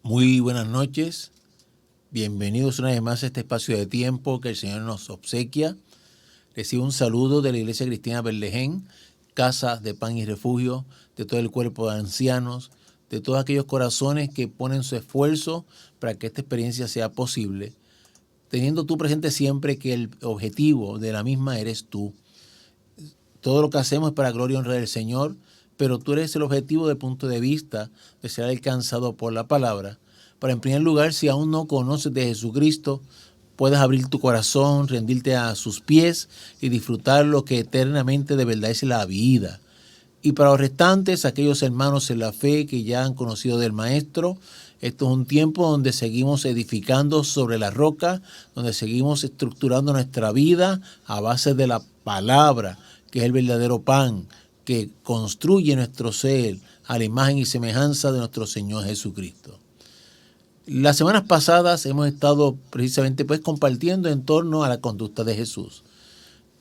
Muy buenas noches, bienvenidos una vez más a este espacio de tiempo que el Señor nos obsequia. Recibo un saludo de la Iglesia Cristiana Berlején, Casa de Pan y Refugio, de todo el cuerpo de ancianos, de todos aquellos corazones que ponen su esfuerzo para que esta experiencia sea posible, teniendo tú presente siempre que el objetivo de la misma eres tú. Todo lo que hacemos es para gloria y honra del Señor, pero tú eres el objetivo desde el punto de vista de ser alcanzado por la palabra. Para, en primer lugar, si aún no conoces de Jesucristo, puedas abrir tu corazón, rendirte a sus pies y disfrutar lo que eternamente de verdad es la vida. Y para los restantes, aquellos hermanos en la fe que ya han conocido del Maestro, esto es un tiempo donde seguimos edificando sobre la roca, donde seguimos estructurando nuestra vida a base de la palabra, que es el verdadero pan, que construye nuestro ser a la imagen y semejanza de nuestro Señor Jesucristo. Las semanas pasadas hemos estado precisamente compartiendo en torno a la conducta de Jesús.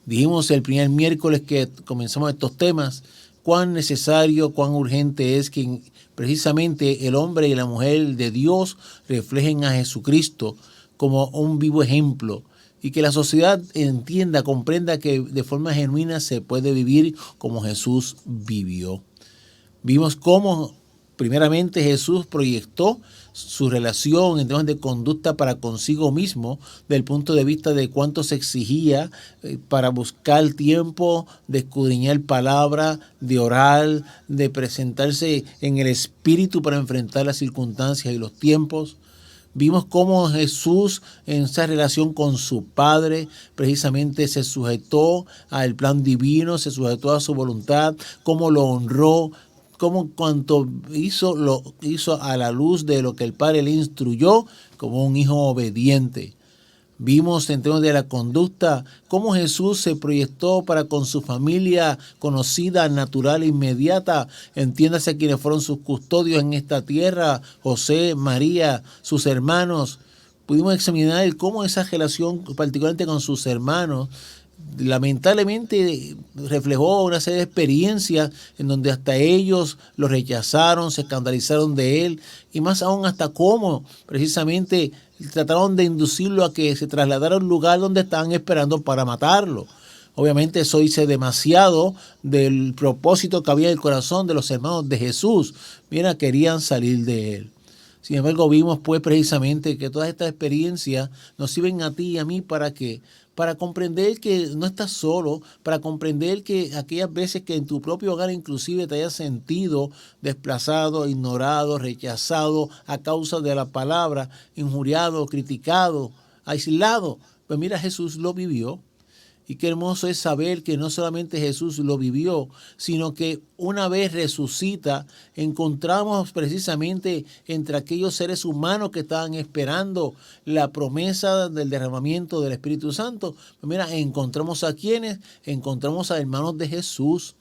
Dijimos el primer miércoles que comenzamos estos temas, cuán necesario, cuán urgente es que precisamente el hombre y la mujer de Dios reflejen a Jesucristo como un vivo ejemplo y que la sociedad entienda, comprenda que de forma genuina se puede vivir como Jesús vivió. Vimos cómo primeramente Jesús proyectó su relación en temas de conducta para consigo mismo, del punto de vista de cuánto se exigía para buscar tiempo de escudriñar palabra, de orar, de presentarse en el espíritu para enfrentar las circunstancias y los tiempos. Vimos cómo Jesús en esa relación con su Padre precisamente se sujetó al plan divino, se sujetó a su voluntad, cómo lo honró, cómo cuanto hizo, lo hizo a la luz de lo que el Padre le instruyó como un hijo obediente. Vimos en términos de la conducta cómo Jesús se proyectó para con su familia conocida, natural, inmediata. Entiéndase quienes fueron sus custodios en esta tierra, José, María, sus hermanos. Pudimos examinar cómo esa relación, particularmente con sus hermanos, lamentablemente reflejó una serie de experiencias en donde hasta ellos lo rechazaron, se escandalizaron de él y más aún hasta cómo precisamente trataron de inducirlo a que se trasladara a un lugar donde estaban esperando para matarlo. Obviamente eso dice demasiado del propósito que había en el corazón de los hermanos de Jesús. Mira, querían salir de él. Sin embargo, vimos pues precisamente que todas estas experiencias nos sirven a ti y a mí para que para comprender que no estás solo, para comprender que aquellas veces que en tu propio hogar inclusive te hayas sentido desplazado, ignorado, rechazado a causa de la palabra, injuriado, criticado, aislado, pues mira, Jesús lo vivió. Y qué hermoso es saber que no solamente Jesús lo vivió, sino que una vez resucita, encontramos precisamente entre aquellos seres humanos que estaban esperando la promesa del derramamiento del Espíritu Santo. Pues mira, encontramos a quienes, encontramos a hermanos de Jesús,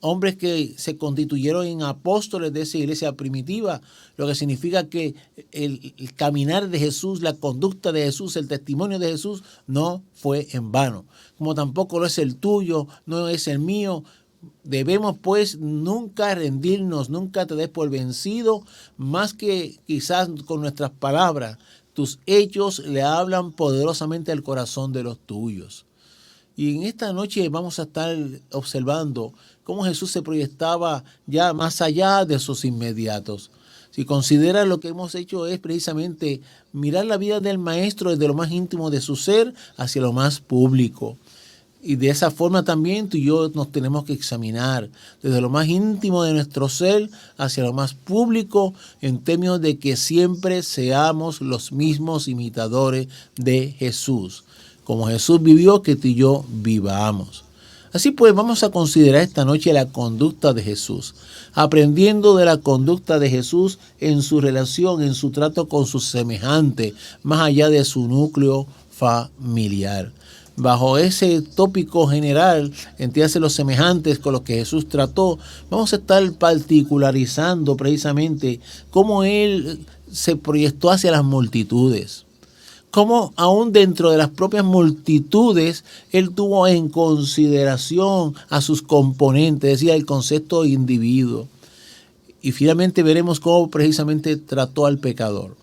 hombres que se constituyeron en apóstoles de esa iglesia primitiva, lo que significa que el caminar de Jesús, la conducta de Jesús, el testimonio de Jesús no fue en vano, como tampoco lo es el tuyo, no es el mío. Debemos pues nunca rendirnos, nunca te des por vencido, más que quizás con nuestras palabras, tus hechos le hablan poderosamente al corazón de los tuyos. Y en esta noche vamos a estar observando cómo Jesús se proyectaba ya más allá de sus inmediatos. Si consideras, lo que hemos hecho es precisamente mirar la vida del Maestro desde lo más íntimo de su ser hacia lo más público. Y de esa forma también tú y yo nos tenemos que examinar desde lo más íntimo de nuestro ser hacia lo más público, en términos de que siempre seamos los mismos imitadores de Jesús. Como Jesús vivió, que tú y yo vivamos. Así pues, vamos a considerar esta noche la conducta de Jesús, aprendiendo de la conducta de Jesús en su relación, en su trato con sus semejantes, más allá de su núcleo familiar. Bajo ese tópico general, entiéndase los semejantes con los que Jesús trató, vamos a estar particularizando precisamente cómo Él se proyectó hacia las multitudes. Cómo aún dentro de las propias multitudes Él tuvo en consideración a sus componentes, es decir, el concepto de individuo. Y finalmente veremos cómo precisamente trató al pecador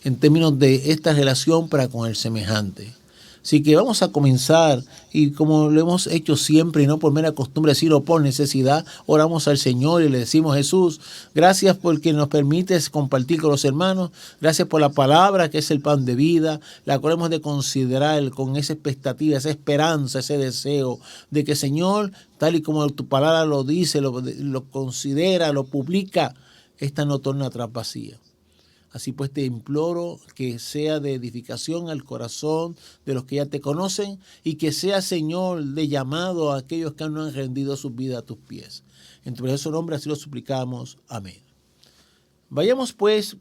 en términos de esta relación para con el semejante. Así que vamos a comenzar, y como lo hemos hecho siempre y no por mera costumbre, sino por necesidad, oramos al Señor y le decimos: Jesús, gracias porque nos permites compartir con los hermanos, gracias por la palabra que es el pan de vida, la cual hemos de considerar con esa expectativa, esa esperanza, ese deseo de que, Señor, tal y como tu palabra lo dice, lo considera, lo publica, esta no torna atrás vacía. Así pues te imploro que sea de edificación al corazón de los que ya te conocen, y que sea, Señor, de llamado a aquellos que no han rendido su vida a tus pies. En tu precioso nombre así lo suplicamos. Amén. Vayamos pues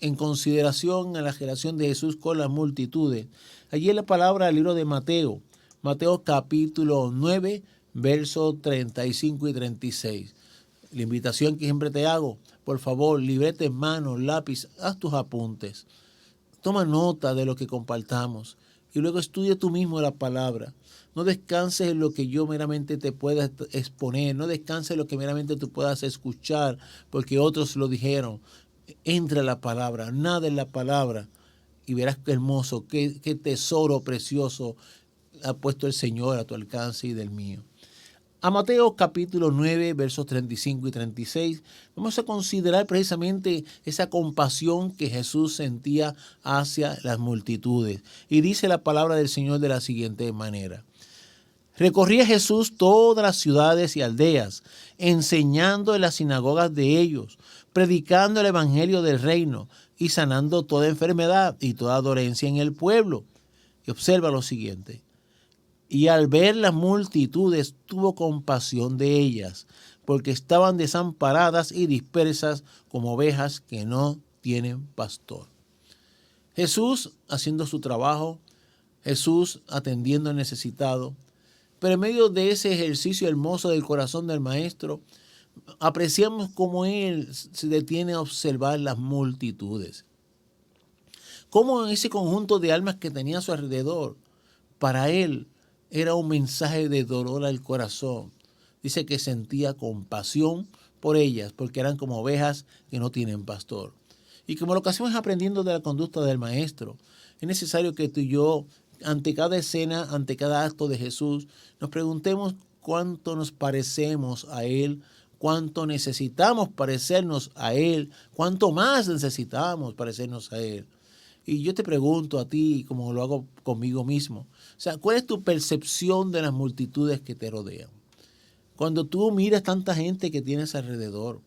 en consideración a la relación de Jesús con las multitudes. Allí en la palabra del libro de Mateo, Mateo capítulo 9, versos 35 y 36. La invitación que siempre te hago: por favor, libreta en mano, lápiz, haz tus apuntes. Toma nota de lo que compartamos y luego estudia tú mismo la palabra. No descanses en lo que yo meramente te pueda exponer, no descanses en lo que meramente tú puedas escuchar porque otros lo dijeron. Entra en la palabra, nada en la palabra, y verás qué hermoso, qué tesoro precioso ha puesto el Señor a tu alcance y del mío. A Mateo capítulo 9, versos 35 y 36, vamos a considerar precisamente esa compasión que Jesús sentía hacia las multitudes. Y dice la palabra del Señor de la siguiente manera: recorría Jesús todas las ciudades y aldeas, enseñando en las sinagogas de ellos, predicando el evangelio del reino y sanando toda enfermedad y toda dolencia en el pueblo. Y observa lo siguiente: y al ver las multitudes tuvo compasión de ellas, porque estaban desamparadas y dispersas como ovejas que no tienen pastor. Jesús haciendo su trabajo, Jesús atendiendo al necesitado, pero en medio de ese ejercicio hermoso del corazón del Maestro, apreciamos cómo Él se detiene a observar las multitudes. Cómo ese conjunto de almas que tenía a su alrededor, para Él era un mensaje de dolor al corazón. Dice que sentía compasión por ellas, porque eran como ovejas que no tienen pastor. Y como lo que hacemos es aprendiendo de la conducta del Maestro, es necesario que tú y yo, ante cada escena, ante cada acto de Jesús, nos preguntemos cuánto nos parecemos a Él, cuánto necesitamos parecernos a Él, cuánto más necesitamos parecernos a Él. Y yo te pregunto a ti, como lo hago conmigo mismo, o sea, ¿cuál es tu percepción de las multitudes que te rodean? Cuando tú miras tanta gente que tienes alrededor,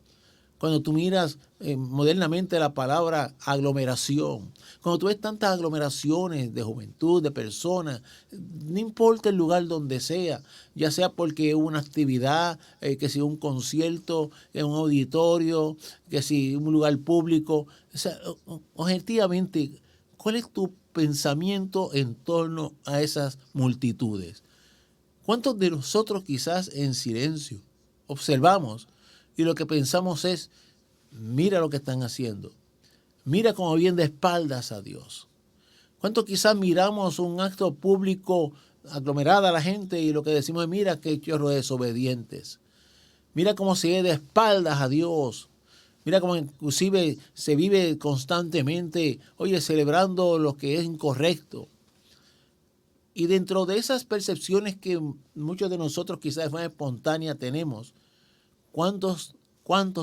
cuando tú miras modernamente la palabra aglomeración, cuando tú ves tantas aglomeraciones de juventud, de personas, no importa el lugar donde sea, ya sea porque hubo una actividad, que si un concierto, en un auditorio, que si un lugar público, o sea, objetivamente, ¿cuál es tu pensamiento en torno a esas multitudes? ¿Cuántos de nosotros quizás en silencio observamos y lo que pensamos es: mira lo que están haciendo, mira cómo vienen de espaldas a Dios? ¿Cuántos quizás miramos un acto público, aglomerada la gente, y lo que decimos es: mira qué chorro de desobedientes, mira cómo se ve de espaldas a Dios, mira cómo inclusive se vive constantemente, oye, celebrando lo que es incorrecto? Y dentro de esas percepciones que muchos de nosotros quizás de forma espontánea tenemos, ¿cuántos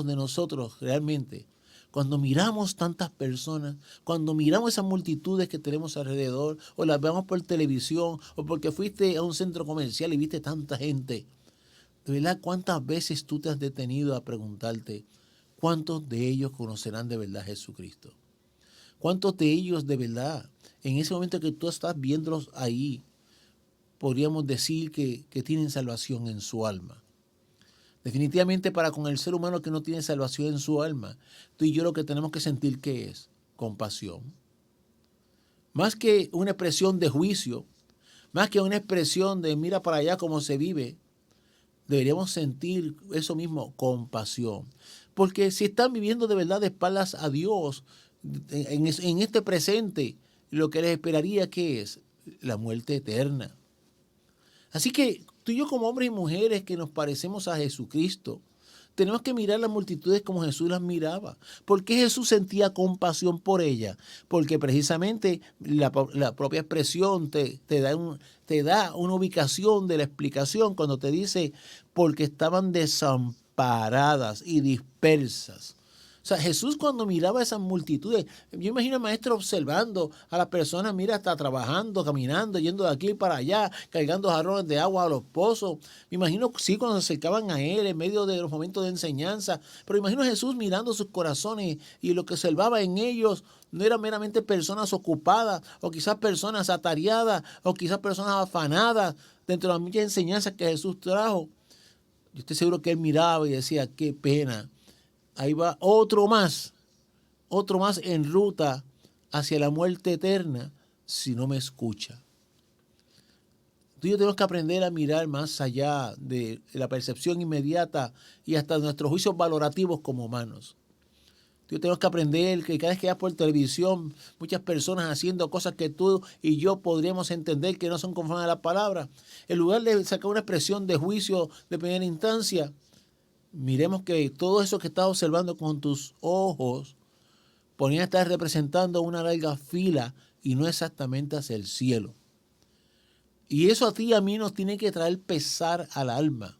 de nosotros realmente, cuando miramos tantas personas, cuando miramos esas multitudes que tenemos alrededor, o las vemos por televisión, o porque fuiste a un centro comercial y viste tanta gente, de verdad, cuántas veces tú te has detenido a preguntarte: ¿cuántos de ellos conocerán de verdad a Jesucristo? ¿Cuántos de ellos de verdad, en ese momento que tú estás viéndolos ahí, podríamos decir que tienen salvación en su alma? Definitivamente, para con el ser humano que no tiene salvación en su alma, tú y yo lo que tenemos que sentir, ¿qué es? Compasión. Más que una expresión de juicio, más que una expresión de mira para allá cómo se vive, deberíamos sentir eso mismo, compasión. Porque si están viviendo de verdad de espaldas a Dios, en este presente, lo que les esperaría, ¿qué es? La muerte eterna. Así que tú y yo, como hombres y mujeres que nos parecemos a Jesucristo, tenemos que mirar las multitudes como Jesús las miraba. ¿Por qué Jesús sentía compasión por ellas? Porque precisamente la propia expresión te da una ubicación de la explicación cuando te dice porque estaban desamparadas y dispersas. O sea, Jesús cuando miraba a esas multitudes, yo imagino al maestro observando a las personas, mira, está trabajando, caminando, yendo de aquí para allá, cargando jarrones de agua a los pozos. Me imagino, sí, cuando se acercaban a él en medio de los momentos de enseñanza, pero imagino a Jesús mirando sus corazones y lo que observaba en ellos no eran meramente personas ocupadas o quizás personas atareadas o quizás personas afanadas dentro de las muchas enseñanzas que Jesús trajo. Yo estoy seguro que él miraba y decía, qué pena. Ahí va otro más en ruta hacia la muerte eterna si no me escucha. Tú y yo tenemos que aprender a mirar más allá de la percepción inmediata y hasta de nuestros juicios valorativos como humanos. Tú y yo tenemos que aprender que cada vez que veas por televisión muchas personas haciendo cosas que tú y yo podríamos entender que no son conformes a la palabra, en lugar de sacar una expresión de juicio de primera instancia, miremos que todo eso que estás observando con tus ojos podría estar representando una larga fila y no exactamente hacia el cielo. Y eso a ti y a mí nos tiene que traer pesar al alma.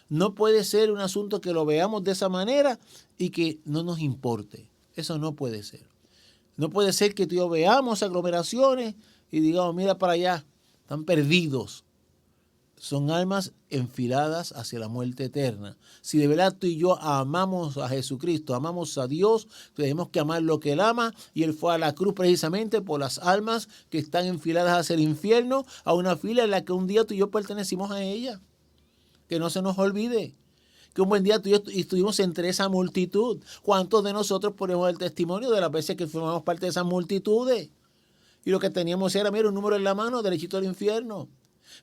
No puede ser un asunto que lo veamos de esa manera y que no nos importe. Eso no puede ser. No puede ser que tú y yo veamos aglomeraciones y digamos, mira para allá, están perdidos. Son almas enfiladas hacia la muerte eterna. Si de verdad tú y yo amamos a Jesucristo, amamos a Dios, tenemos que amar lo que Él ama, y Él fue a la cruz precisamente por las almas que están enfiladas hacia el infierno, a una fila en la que un día tú y yo pertenecimos a ella. Que no se nos olvide que un buen día tú y yo estuvimos entre esa multitud. ¿Cuántos de nosotros ponemos el testimonio de las veces que formamos parte de esas multitudes? Y lo que teníamos era, mira, un número en la mano, derechito al infierno.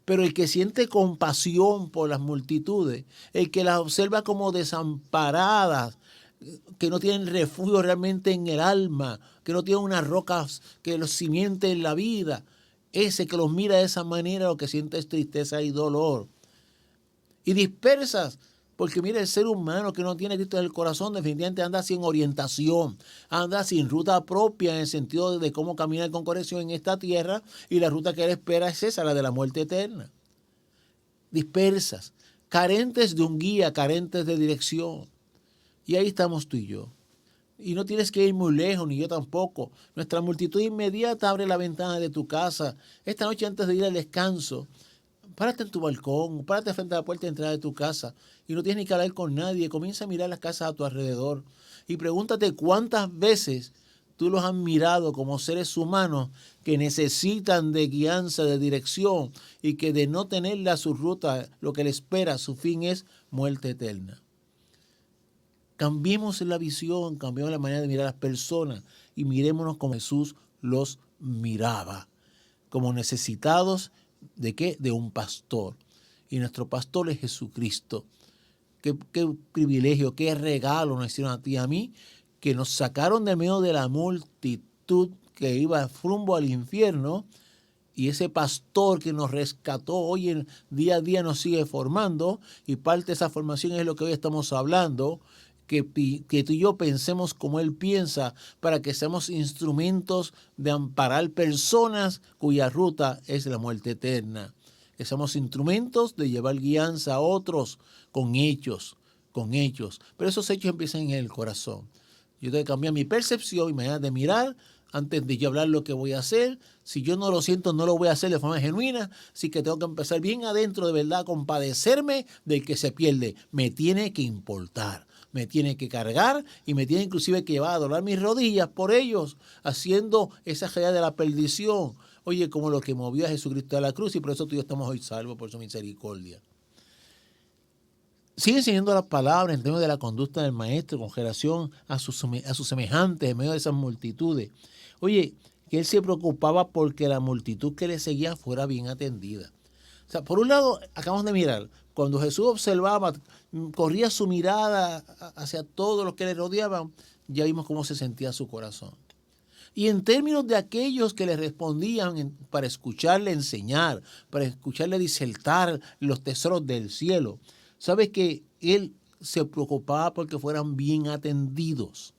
Pero el que siente compasión por las multitudes, el que las observa como desamparadas, que no tienen refugio realmente en el alma, que no tienen unas rocas que los simienten en la vida, ese que los mira de esa manera lo que siente es tristeza y dolor. Y dispersas, porque mira, el ser humano que no tiene Cristo en el corazón definitivamente anda sin orientación, anda sin ruta propia en el sentido de cómo caminar con corrección en esta tierra, y la ruta que él espera es esa, la de la muerte eterna. Dispersas, carentes de un guía, carentes de dirección. Y ahí estamos tú y yo. Y no tienes que ir muy lejos, ni yo tampoco. Nuestra multitud inmediata abre la ventana de tu casa. Esta noche antes de ir al descanso, párate en tu balcón, párate frente a la puerta de entrada de tu casa y no tienes ni que hablar con nadie. Comienza a mirar las casas a tu alrededor y pregúntate cuántas veces tú los has mirado como seres humanos que necesitan de guianza, de dirección, y que de no tenerla su ruta, lo que le espera, su fin es muerte eterna. Cambiemos la visión, cambiemos la manera de mirar a las personas y mirémonos como Jesús los miraba, como necesitados. ¿De qué? De un pastor. Y nuestro pastor es Jesucristo. Qué privilegio, qué regalo nos hicieron a ti y a mí, que nos sacaron de medio de la multitud que iba rumbo al infierno, y ese pastor que nos rescató hoy día a día nos sigue formando, y parte de esa formación es lo que hoy estamos hablando, que tú y yo pensemos como Él piensa, para que seamos instrumentos de amparar personas cuya ruta es la muerte eterna. Que seamos instrumentos de llevar guianza a otros con hechos. Pero esos hechos empiezan en el corazón. Yo tengo que cambiar mi percepción y manera de mirar antes de yo hablar lo que voy a hacer. Si yo no lo siento, no lo voy a hacer de forma genuina. Así que tengo que empezar bien adentro, de verdad, a compadecerme del que se pierde. Me tiene que importar. Me tiene que cargar y me tiene inclusive que llevar a doblar mis rodillas por ellos, haciendo esa realidad de la perdición. Oye, como lo que movió a Jesucristo a la cruz, y por eso tú y yo estamos hoy salvos por su misericordia. Sigue enseñando las palabras en términos de la conducta del maestro con relación a sus semejantes en medio de esas multitudes. Oye, que él se preocupaba porque la multitud que le seguía fuera bien atendida. O sea, por un lado, acabamos de mirar, cuando Jesús observaba, corría su mirada hacia todos los que le rodeaban, ya vimos cómo se sentía su corazón. Y en términos de aquellos que le respondían para escucharle enseñar, para escucharle disertar los tesoros del cielo, sabes que él se preocupaba porque fueran bien atendidos.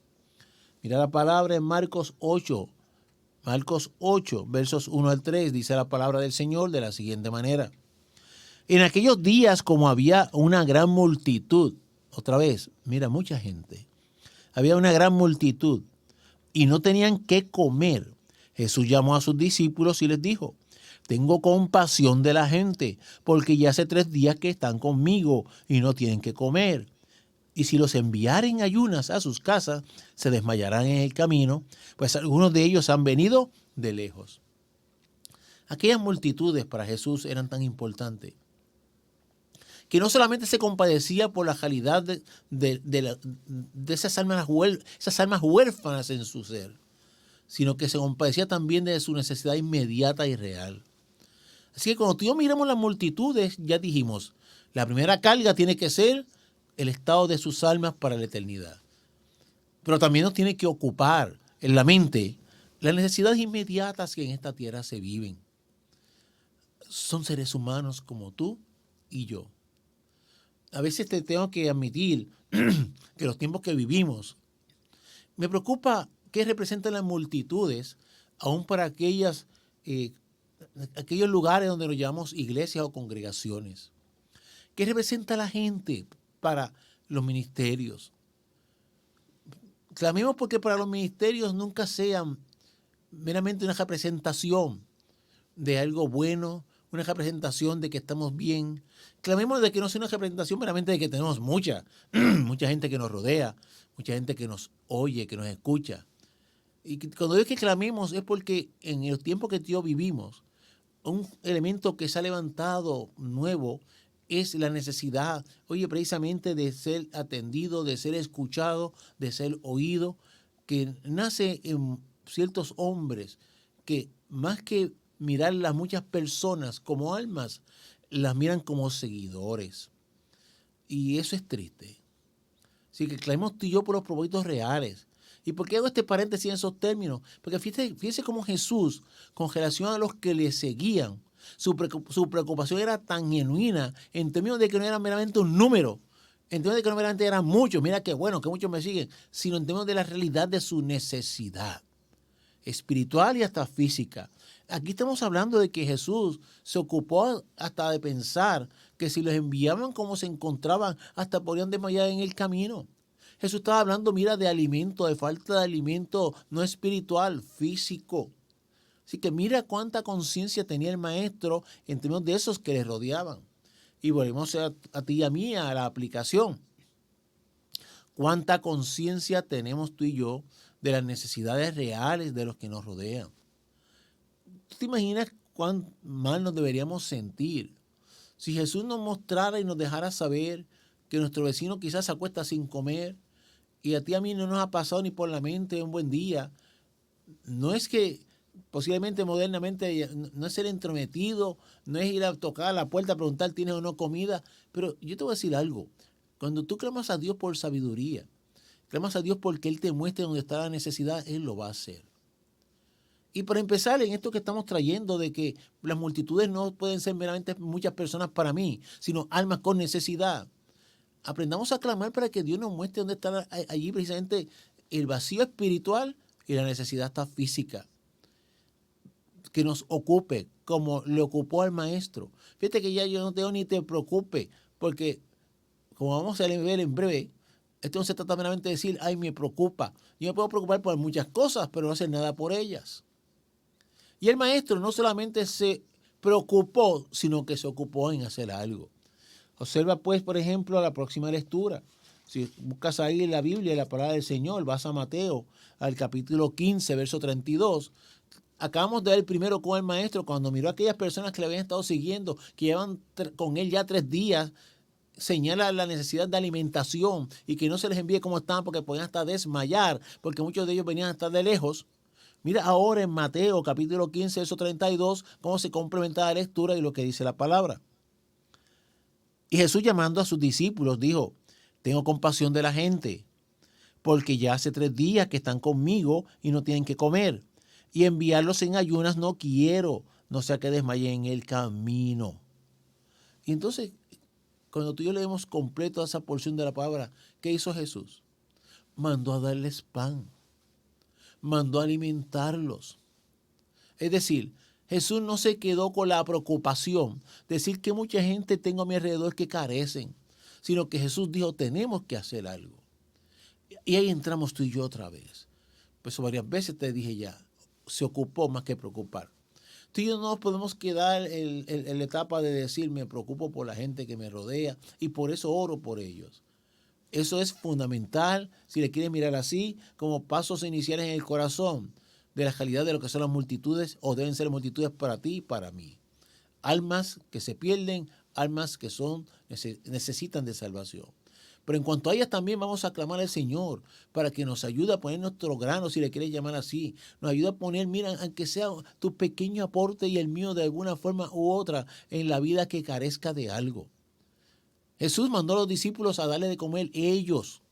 Mira la palabra en Marcos 8, versos 1 al 3, dice la palabra del Señor de la siguiente manera. En aquellos días, como había una gran multitud, otra vez, mira, mucha gente, había una gran multitud y no tenían qué comer, Jesús llamó a sus discípulos y les dijo, tengo compasión de la gente, porque ya hace 3 días que están conmigo y no tienen qué comer. Y si los enviaren ayunas a sus casas, se desmayarán en el camino, pues algunos de ellos han venido de lejos. Aquellas multitudes para Jesús eran tan importantes, que no solamente se compadecía por la calidad de esas almas huérfanas en su ser, sino que se compadecía también de su necesidad inmediata y real. Así que cuando tú y yo miramos las multitudes, ya dijimos, la primera carga tiene que ser el estado de sus almas para la eternidad. Pero también nos tiene que ocupar en la mente las necesidades inmediatas que en esta tierra se viven. Son seres humanos como tú y yo. A veces te tengo que admitir que los tiempos que vivimos, me preocupa qué representan las multitudes, aún para aquellos lugares donde nos llamamos iglesias o congregaciones. ¿Qué representa la gente para los ministerios? Clamemos porque para los ministerios nunca sean meramente una representación de algo bueno, una representación de que estamos bien. Clamemos de que no sea una representación meramente de que tenemos mucha gente que nos rodea, mucha gente que nos oye, que nos escucha. Y cuando digo que clamemos es porque en el tiempo que yo vivimos, un elemento que se ha levantado nuevo es la necesidad, precisamente de ser atendido, de ser escuchado, de ser oído, que nace en ciertos hombres que más que mirar las muchas personas como almas, las miran como seguidores. Y eso es triste. Así que clamemos tú y yo por los propósitos reales. ¿Y por qué hago este paréntesis en esos términos? Porque fíjese cómo Jesús, con relación a los que le seguían, su preocupación era tan genuina en términos de que no era meramente un número, en términos de que no meramente eran muchos, mira qué bueno, que muchos me siguen, sino en términos de la realidad de su necesidad espiritual y hasta física. Aquí estamos hablando de que Jesús se ocupó hasta de pensar que si los enviaban como se encontraban, hasta podrían desmayar en el camino. Jesús estaba hablando, mira, de alimento, de falta de alimento no espiritual, físico. Así que mira cuánta conciencia tenía el maestro en términos de esos que le rodeaban. Y volvemos a ti y a mí a la aplicación. ¿Cuánta conciencia tenemos tú y yo de las necesidades reales de los que nos rodean? ¿Tú te imaginas cuán mal nos deberíamos sentir si Jesús nos mostrara y nos dejara saber que nuestro vecino quizás se acuesta sin comer y a ti y a mí no nos ha pasado ni por la mente un buen día? No es que posiblemente modernamente no es ser entrometido, no es ir a tocar a la puerta a preguntar tienes o no comida, pero yo te voy a decir algo. Cuando tú clamas a Dios por sabiduría, clamas a Dios porque Él te muestre dónde está la necesidad, Él lo va a hacer. Y para empezar, en esto que estamos trayendo de que las multitudes no pueden ser meramente muchas personas para mí, sino almas con necesidad. Aprendamos a clamar para que Dios nos muestre dónde está allí precisamente el vacío espiritual y la necesidad está física. Que nos ocupe como le ocupó al maestro. Fíjate que ya yo no tengo ni te preocupe, porque como vamos a ver en breve, esto no se trata meramente de decir, ay, me preocupa. Yo me puedo preocupar por muchas cosas, pero no hacer nada por ellas. Y el maestro no solamente se preocupó, sino que se ocupó en hacer algo. Observa pues, por ejemplo, la próxima lectura. Si buscas ahí en la Biblia, la palabra del Señor, vas a Mateo, al capítulo 15, verso 32. Acabamos de ver primero con el maestro, cuando miró a aquellas personas que le habían estado siguiendo, que llevan con él ya 3 días, señala la necesidad de alimentación y que no se les envíe como estaban porque podían hasta desmayar, porque muchos de ellos venían a estar de lejos. Mira ahora en Mateo capítulo 15, verso 32, cómo se complementa la lectura y lo que dice la palabra. Y Jesús, llamando a sus discípulos, dijo, tengo compasión de la gente, porque ya hace 3 días que están conmigo y no tienen que comer. Y enviarlos en ayunas no quiero, no sea que desmayen en el camino. Y entonces, cuando tú y yo leemos completo esa porción de la palabra, ¿qué hizo Jesús? Mandó a darles pan, mandó a alimentarlos. Es decir, Jesús no se quedó con la preocupación de decir que mucha gente tengo a mi alrededor que carecen, sino que Jesús dijo, tenemos que hacer algo. Y ahí entramos tú y yo otra vez. Pues varias veces te dije ya, se ocupó más que preocupar. Tú y yo no nos podemos quedar en la etapa de decir, me preocupo por la gente que me rodea y por eso oro por ellos. Eso es fundamental, si le quieres mirar así, como pasos iniciales en el corazón de la calidad de lo que son las multitudes o deben ser multitudes para ti y para mí. Almas que se pierden, almas que necesitan de salvación. Pero en cuanto a ellas también vamos a clamar al Señor para que nos ayude a poner nuestro grano, si le quieres llamar así. Nos ayude a poner, mira, aunque sea tu pequeño aporte y el mío de alguna forma u otra en la vida que carezca de algo. Jesús mandó a los discípulos a darle de comer ellos.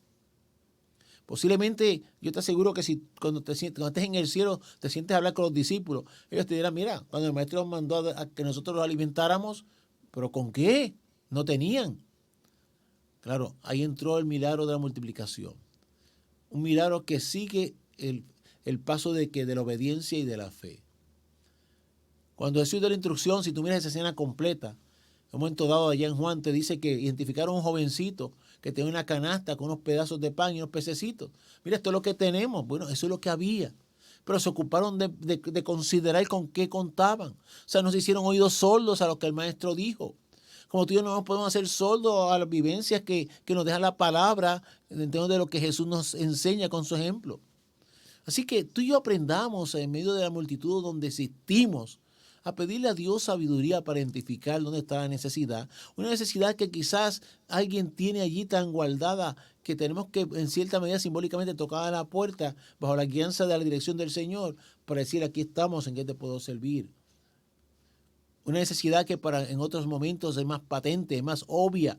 Posiblemente, yo te aseguro que si cuando estés en el cielo te sientes a hablar con los discípulos, ellos te dirán, mira, cuando el maestro nos mandó a que nosotros los alimentáramos, ¿pero con qué? No tenían. Claro, ahí entró el milagro de la multiplicación. Un milagro que sigue el paso de la obediencia y de la fe. Cuando Jesús da la instrucción, si tú miras esa escena completa, en un momento dado allá en Juan te dice que identificaron a un jovencito que tenía una canasta con unos pedazos de pan y unos pececitos. Mira, esto es lo que tenemos. Bueno, eso es lo que había. Pero se ocuparon de considerar con qué contaban. O sea, no se hicieron oídos sordos a lo que el maestro dijo. Como tú y yo no nos podemos hacer sordos a las vivencias que nos deja la palabra, dentro de lo que Jesús nos enseña con su ejemplo. Así que tú y yo aprendamos en medio de la multitud donde existimos a pedirle a Dios sabiduría para identificar dónde está la necesidad. Una necesidad que quizás alguien tiene allí tan guardada que tenemos que en cierta medida simbólicamente tocar a la puerta bajo la guianza de la dirección del Señor para decir aquí estamos, en qué te puedo servir. Una necesidad que en otros momentos es más patente, es más obvia,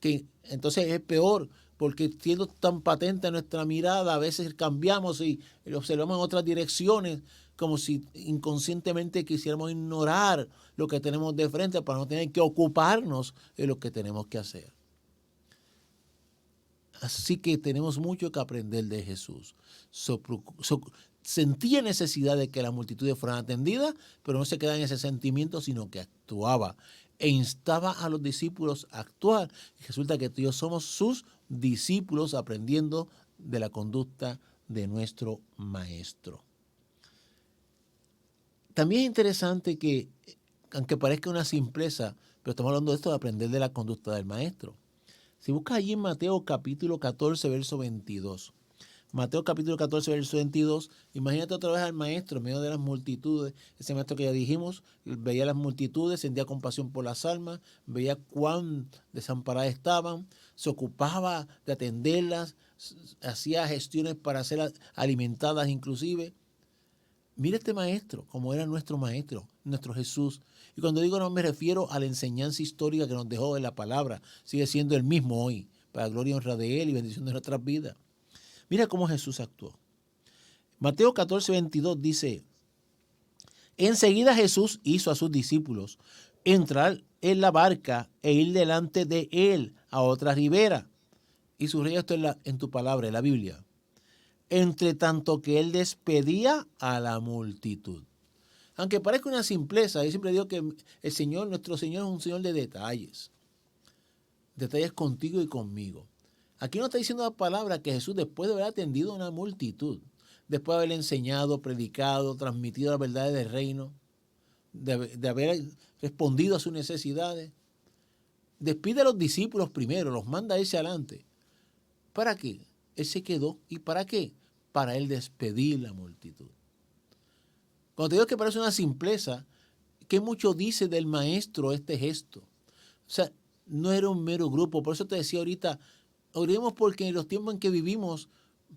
que entonces es peor, porque siendo tan patente nuestra mirada, a veces cambiamos y observamos en otras direcciones, como si inconscientemente quisiéramos ignorar lo que tenemos de frente para no tener que ocuparnos de lo que tenemos que hacer. Así que tenemos mucho que aprender de Jesús. Sentía necesidad de que las multitudes fueran atendidas, pero no se quedaba en ese sentimiento, sino que actuaba e instaba a los discípulos a actuar. Y resulta que tú y yo somos sus discípulos aprendiendo de la conducta de nuestro Maestro. También es interesante que, aunque parezca una simpleza, pero estamos hablando de esto de aprender de la conducta del Maestro. Si buscas allí en Mateo capítulo 14, verso 22. Mateo capítulo 14, verso 22. Imagínate otra vez al maestro en medio de las multitudes. Ese maestro que ya dijimos, veía las multitudes, sentía compasión por las almas, veía cuán desamparadas estaban, se ocupaba de atenderlas, hacía gestiones para ser alimentadas inclusive. Mira este maestro, como era nuestro maestro, nuestro Jesús. Y cuando digo no me refiero a la enseñanza histórica que nos dejó en la palabra, sigue siendo el mismo hoy, para gloria y honra de Él y bendición de nuestras vidas. Mira cómo Jesús actuó. Mateo 14, 22 dice, enseguida Jesús hizo a sus discípulos entrar en la barca e ir delante de Él a otra ribera. Y subraya esto en tu palabra, en la Biblia. Entre tanto que Él despedía a la multitud. Aunque parezca una simpleza, yo siempre digo que el Señor, nuestro Señor, es un Señor de detalles. Detalles contigo y conmigo. Aquí nos está diciendo la palabra que Jesús, después de haber atendido a una multitud, después de haber enseñado, predicado, transmitido las verdades del reino, de haber respondido a sus necesidades, despide a los discípulos primero, los manda a irse adelante. ¿Para qué? Él se quedó. ¿Y para qué? Para él despedir la multitud. Cuando te digo que parece una simpleza, ¿qué mucho dice del maestro este gesto? O sea, no era un mero grupo. Por eso te decía ahorita, oremos porque en los tiempos en que vivimos,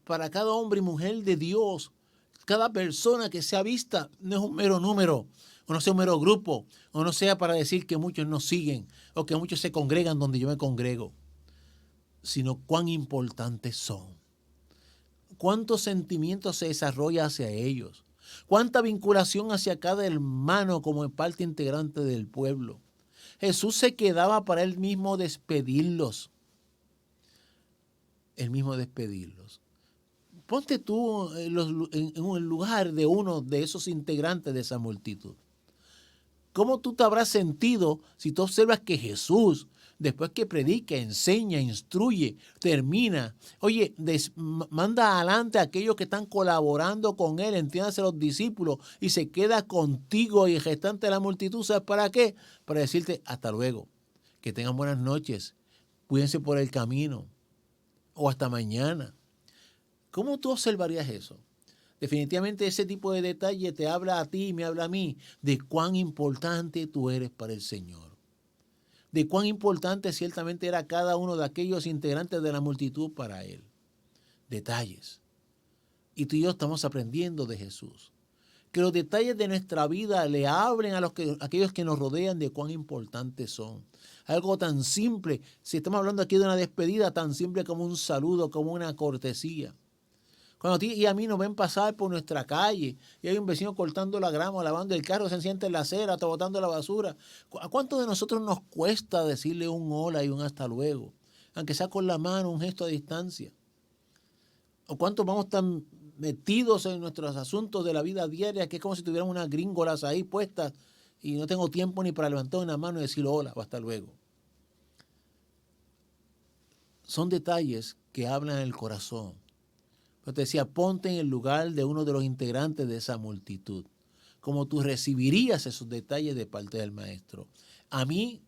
para cada hombre y mujer de Dios, cada persona que sea vista no es un mero número, o no sea un mero grupo, o no sea para decir que muchos nos siguen, o que muchos se congregan donde yo me congrego, sino cuán importantes son. Cuántos sentimientos se desarrolla hacia ellos. Cuánta vinculación hacia cada hermano como parte integrante del pueblo. Jesús se quedaba para él mismo despedirlos. Él mismo despedirlos. Ponte tú en el lugar de uno de esos integrantes de esa multitud. ¿Cómo tú te habrás sentido si tú observas que Jesús, después que predica, enseña, instruye, termina, oye, manda adelante a aquellos que están colaborando con él, entiéndase los discípulos, y se queda contigo y el restante de la multitud? ¿Sabes para qué? Para decirte hasta luego, que tengan buenas noches, cuídense por el camino, o hasta mañana. ¿Cómo tú observarías eso? Definitivamente ese tipo de detalle te habla a ti y me habla a mí de cuán importante tú eres para el Señor. De cuán importante ciertamente era cada uno de aquellos integrantes de la multitud para Él. Detalles. Y tú y yo estamos aprendiendo de Jesús. Que los detalles de nuestra vida le hablen a aquellos que nos rodean de cuán importantes son. Algo tan simple, si estamos hablando aquí de una despedida, tan simple como un saludo, como una cortesía. Cuando a ti y a mí nos ven pasar por nuestra calle y hay un vecino cortando la grama, lavando el carro, se siente en la acera, está botando la basura, ¿a cuántos de nosotros nos cuesta decirle un hola y un hasta luego? Aunque sea con la mano, un gesto a distancia. ¿O cuántos vamos tan metidos en nuestros asuntos de la vida diaria que es como si tuviéramos unas gringolas ahí puestas y no tengo tiempo ni para levantar una mano y decir hola o hasta luego? Son detalles que hablan en el corazón. Pero te decía, ponte en el lugar de uno de los integrantes de esa multitud. Como tú recibirías esos detalles de parte del maestro. A mí,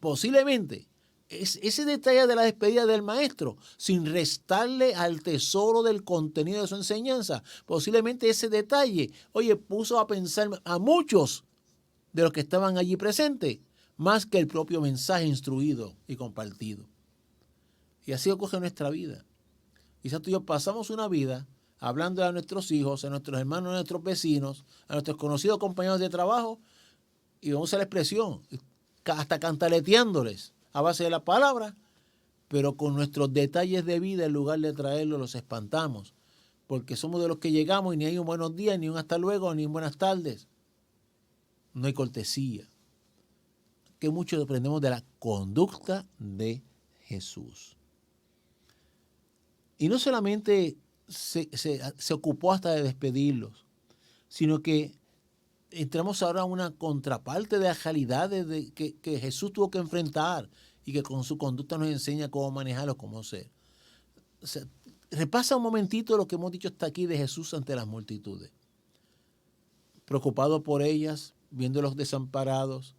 posiblemente, ese detalle de la despedida del maestro, sin restarle al tesoro del contenido de su enseñanza, posiblemente ese detalle, oye, puso a pensar a muchos de los que estaban allí presentes, más que el propio mensaje instruido y compartido. Y así ocurre en nuestra vida. Quizás tú y yo pasamos una vida hablando a nuestros hijos, a nuestros hermanos, a nuestros vecinos, a nuestros conocidos compañeros de trabajo, y vamos a la expresión, hasta cantaleteándoles a base de la palabra, pero con nuestros detalles de vida, en lugar de traerlos, los espantamos, porque somos de los que llegamos y ni hay un buenos días, ni un hasta luego, ni un buenas tardes. No hay cortesía. Que mucho aprendemos de la conducta de Jesús. Y no solamente se ocupó hasta de despedirlos, sino que entramos ahora a una contraparte de las realidades que Jesús tuvo que enfrentar y que con su conducta nos enseña cómo manejarlos, cómo ser. O sea, repasa un momentito lo que hemos dicho hasta aquí de Jesús ante las multitudes. Preocupado por ellas, viéndolos desamparados,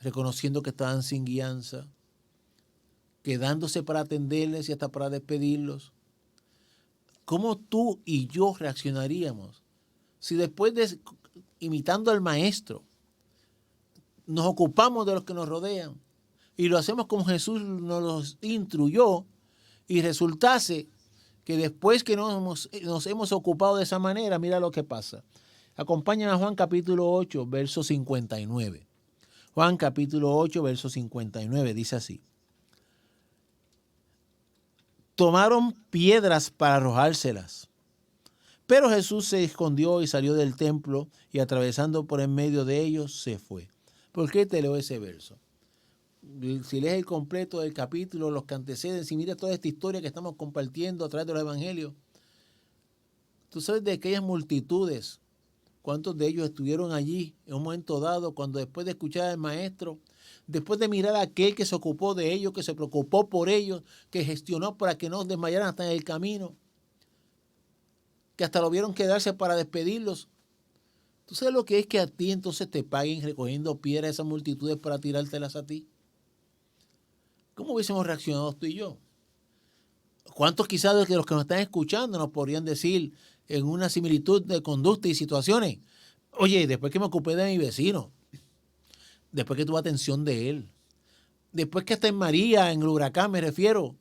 reconociendo que estaban sin guianza, quedándose para atenderles y hasta para despedirlos. ¿Cómo tú y yo reaccionaríamos si después de, imitando al maestro, nos ocupamos de los que nos rodean y lo hacemos como Jesús nos instruyó y resultase que después que nos hemos ocupado de esa manera, mira lo que pasa? Acompáñame a Juan capítulo 8, verso 59. Juan capítulo 8, verso 59, dice así. Tomaron piedras para arrojárselas. Pero Jesús se escondió y salió del templo y atravesando por en medio de ellos se fue. ¿Por qué te leo ese verso? Si lees el completo del capítulo, los que anteceden, si miras toda esta historia que estamos compartiendo a través de los evangelios, tú sabes de aquellas multitudes, cuántos de ellos estuvieron allí en un momento dado, cuando después de escuchar al maestro, después de mirar a aquel que se ocupó de ellos, que se preocupó por ellos, que gestionó para que no desmayaran hasta en el camino, que hasta lo vieron quedarse para despedirlos. ¿Tú sabes lo que es que a ti entonces te paguen recogiendo piedras a esas multitudes para tirártelas a ti? ¿Cómo hubiésemos reaccionado tú y yo? ¿Cuántos quizás de los que nos están escuchando nos podrían decir en una similitud de conducta y situaciones? Oye, después que me ocupé de mi vecino, después que tuve atención de él, después que hasta en María, en el huracán me refiero,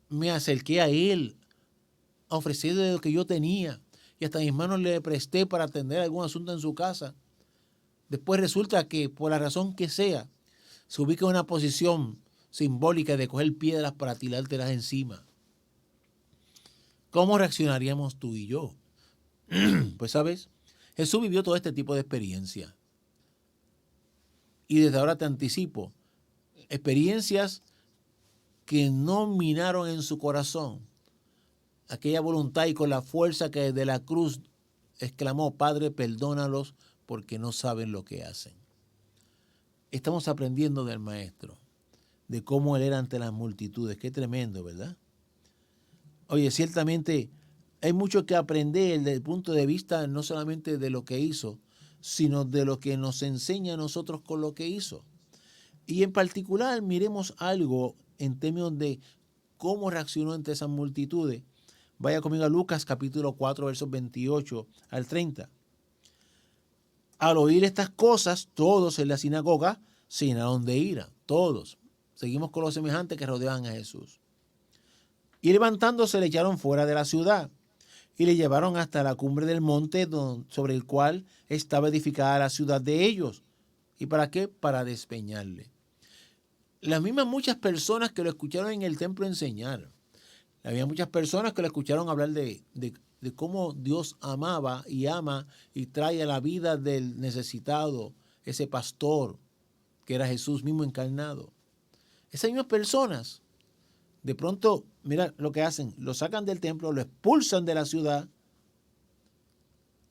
me acerqué a él, a ofrecerle lo que yo tenía y hasta mis manos le presté para atender algún asunto en su casa. Después resulta que por la razón que sea, se ubica en una posición simbólica de coger piedras para tirártelas encima. ¿Cómo reaccionaríamos tú y yo? Pues sabes, Jesús vivió todo este tipo de experiencia. y desde ahora te anticipo, experiencias que no minaron en su corazón aquella voluntad y con la fuerza que desde la cruz exclamó: Padre, perdónalos porque no saben lo que hacen. Estamos aprendiendo del Maestro, de cómo Él era ante las multitudes. Qué tremendo, ¿verdad? Oye, ciertamente hay mucho que aprender desde el punto de vista no solamente de lo que hizo, sino de lo que nos enseña a nosotros con lo que hizo. Y en particular miremos algo en términos de cómo reaccionó ante esas multitudes. Vaya conmigo a Lucas capítulo 4, versos 28 al 30. Al oír estas cosas, todos en la sinagoga se llenaron de ira. Todos. Seguimos con los semejantes que rodeaban a Jesús. Y levantándose le echaron fuera de la ciudad y le llevaron hasta la cumbre del monte sobre el cual estaba edificada la ciudad de ellos. ¿Y para qué? Para despeñarle. Las mismas muchas personas que lo escucharon en el templo enseñar. Había muchas personas que lo escucharon hablar de cómo Dios amaba y ama y trae a la vida del necesitado, ese pastor que era Jesús mismo encarnado. Esas mismas personas, de pronto, mira lo que hacen, lo sacan del templo, lo expulsan de la ciudad.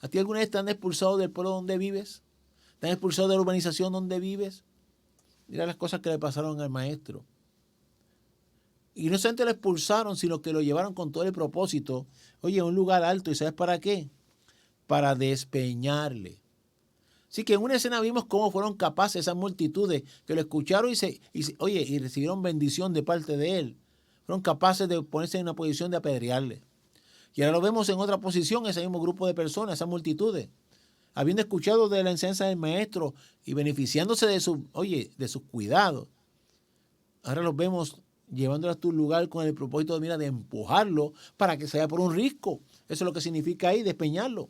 ¿A ti alguna vez te han expulsado del pueblo donde vives? ¿Te han expulsado de la urbanización donde vives? Mira las cosas que le pasaron al maestro. Y no solamente lo expulsaron, sino que lo llevaron con todo el propósito, oye, a un lugar alto. ¿Y sabes para qué? Para despeñarle. Así que en una escena vimos cómo fueron capaces esas multitudes que lo escucharon y recibieron bendición de parte de él. Fueron capaces de ponerse en una posición de apedrearle. Y ahora lo vemos en otra posición, ese mismo grupo de personas, esas multitudes, habiendo escuchado de la enseñanza del maestro y beneficiándose de sus cuidados. Ahora los vemos llevándolo a tu lugar con el propósito de empujarlo para que se vaya por un risco. Eso es lo que significa ahí, despeñarlo.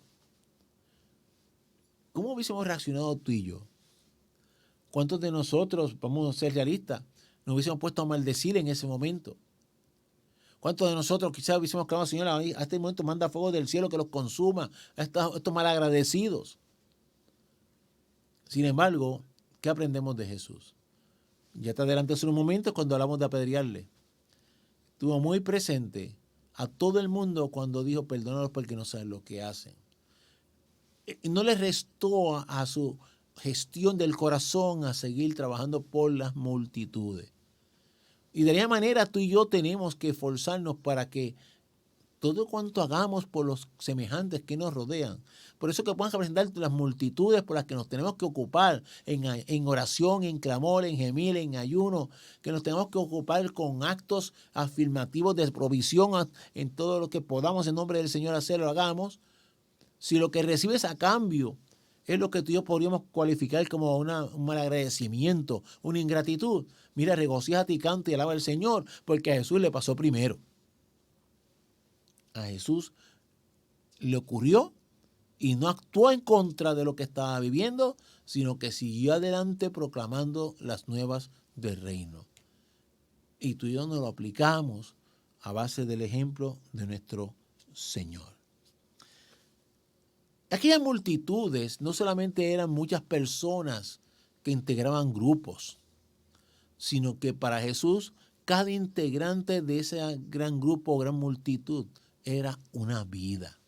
¿Cómo hubiésemos reaccionado tú y yo? ¿Cuántos de nosotros, vamos a ser realistas, nos hubiésemos puesto a maldecir en ese momento? ¿Cuántos de nosotros quizás hubiésemos clamado: Señor, a este momento manda fuego del cielo que los consuma, a estos malagradecidos? Sin embargo, ¿qué aprendemos de Jesús? Ya te adelanté hace unos momentos cuando hablamos de apedrearle. Estuvo muy presente a todo el mundo cuando dijo: perdónalos porque no saben lo que hacen. No le restó a su gestión del corazón a seguir trabajando por las multitudes. Y de la misma manera tú y yo tenemos que esforzarnos para que todo cuanto hagamos por los semejantes que nos rodean. Por eso que puedan representar las multitudes por las que nos tenemos que ocupar en oración, en clamor, en gemir, en ayuno, que nos tenemos que ocupar con actos afirmativos de provisión en todo lo que podamos en nombre del Señor hacerlo, hagamos. Si lo que recibes a cambio es lo que tú y yo podríamos cualificar como un malagradecimiento, una ingratitud, mira, regocíjate y canta y alaba al Señor, porque a Jesús le pasó primero. A Jesús le ocurrió y no actuó en contra de lo que estaba viviendo, sino que siguió adelante proclamando las nuevas del reino. Y tú y yo nos lo aplicamos a base del ejemplo de nuestro Señor. Aquellas multitudes no solamente eran muchas personas que integraban grupos, sino que para Jesús cada integrante de ese gran grupo o gran multitud era una vida.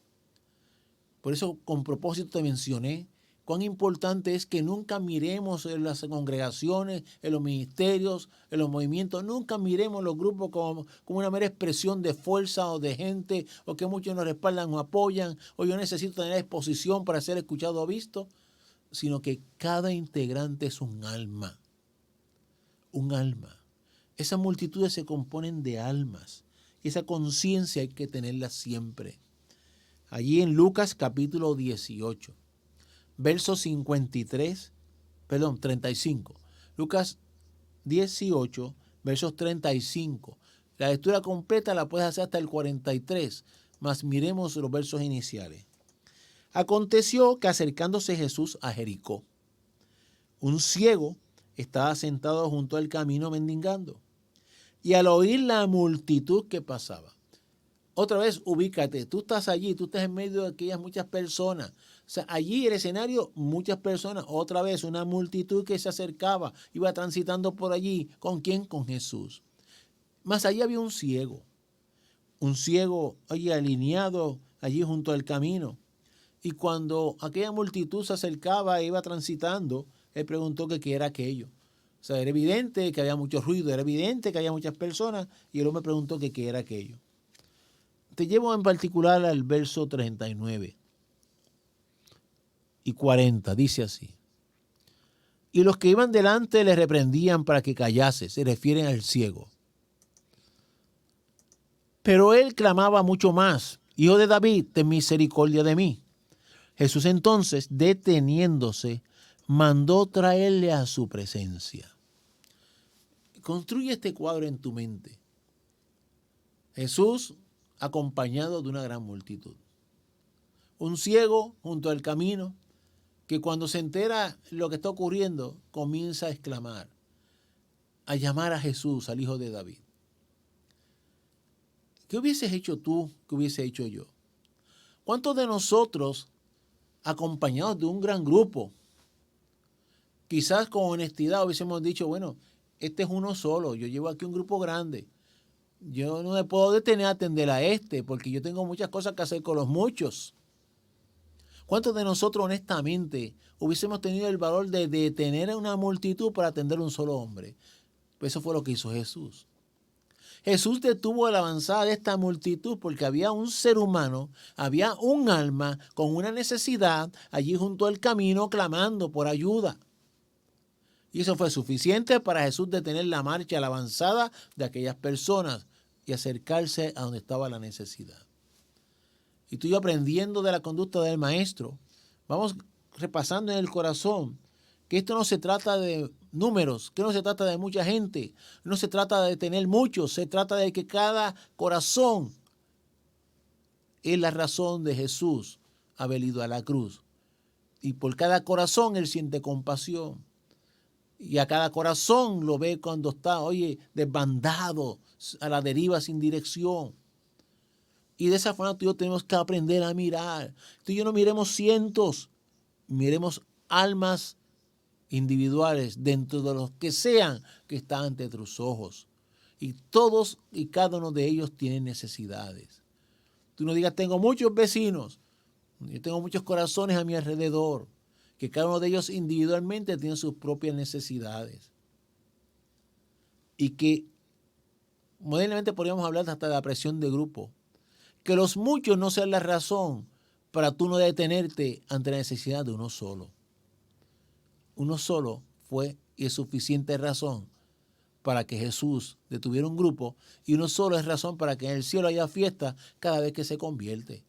Por eso con propósito te mencioné cuán importante es que nunca miremos en las congregaciones, en los ministerios, en los movimientos, nunca miremos los grupos como una mera expresión de fuerza o de gente, o que muchos nos respaldan o apoyan, o yo necesito tener exposición para ser escuchado o visto, sino que cada integrante es un alma. Un alma. Esas multitudes se componen de almas, y esa conciencia hay que tenerla siempre. Allí en Lucas capítulo 18. Verso 35. Lucas 18, versos 35. La lectura completa la puedes hacer hasta el 43, mas miremos los versos iniciales. Aconteció que acercándose Jesús a Jericó, un ciego estaba sentado junto al camino mendigando, y al oír la multitud que pasaba. Otra vez, ubícate, tú estás allí, tú estás en medio de aquellas muchas personas, O sea, allí el escenario, muchas personas, otra vez una multitud que se acercaba, iba transitando por allí. ¿Con quién? Con Jesús. Más allá había un ciego allí alineado allí junto al camino. Y cuando aquella multitud se acercaba e iba transitando, él preguntó que qué era aquello. O sea, era evidente que había mucho ruido, era evidente que había muchas personas, y el hombre preguntó que qué era aquello. Te llevo en particular al verso 39 y 40, dice así. Y los que iban delante le reprendían para que callase, se refieren al ciego. Pero él clamaba mucho más, Hijo de David, ten misericordia de mí. Jesús entonces, deteniéndose, mandó traerle a su presencia. Construye este cuadro en tu mente. Jesús acompañado de una gran multitud. Un ciego junto al camino que cuando se entera lo que está ocurriendo comienza a exclamar, a llamar a Jesús, al Hijo de David. ¿Qué hubieses hecho tú? ¿Qué hubiese hecho yo? ¿Cuántos de nosotros, acompañados de un gran grupo, quizás con honestidad hubiésemos dicho, bueno, este es uno solo, yo llevo aquí un grupo grande, yo no me puedo detener a atender a este porque yo tengo muchas cosas que hacer con los muchos? ¿Cuántos de nosotros honestamente hubiésemos tenido el valor de detener a una multitud para atender a un solo hombre? Pues eso fue lo que hizo Jesús. Jesús detuvo la avanzada de esta multitud porque había un ser humano, había un alma con una necesidad allí junto al camino clamando por ayuda. Y eso fue suficiente para Jesús detener la marcha, la avanzada de aquellas personas y acercarse a donde estaba la necesidad. Y tú y yo, aprendiendo de la conducta del Maestro, vamos repasando en el corazón que esto no se trata de números, que no se trata de mucha gente, no se trata de tener muchos, se trata de que cada corazón es la razón de Jesús haber ido a la cruz. Y por cada corazón Él siente compasión. Y a cada corazón lo ve cuando está, desbandado, a la deriva sin dirección. Y de esa forma tú y yo tenemos que aprender a mirar. Tú y yo no miremos cientos, miremos almas individuales dentro de los que sean que están ante tus ojos. Y todos y cada uno de ellos tienen necesidades. Tú no digas, tengo muchos vecinos, yo tengo muchos corazones a mi alrededor, que cada uno de ellos individualmente tiene sus propias necesidades. Y que modernamente podríamos hablar hasta de la presión de grupo. Que los muchos no sean la razón para tú no detenerte ante la necesidad de uno solo. Uno solo fue y es suficiente razón para que Jesús detuviera un grupo, y uno solo es razón para que en el cielo haya fiesta cada vez que se convierte.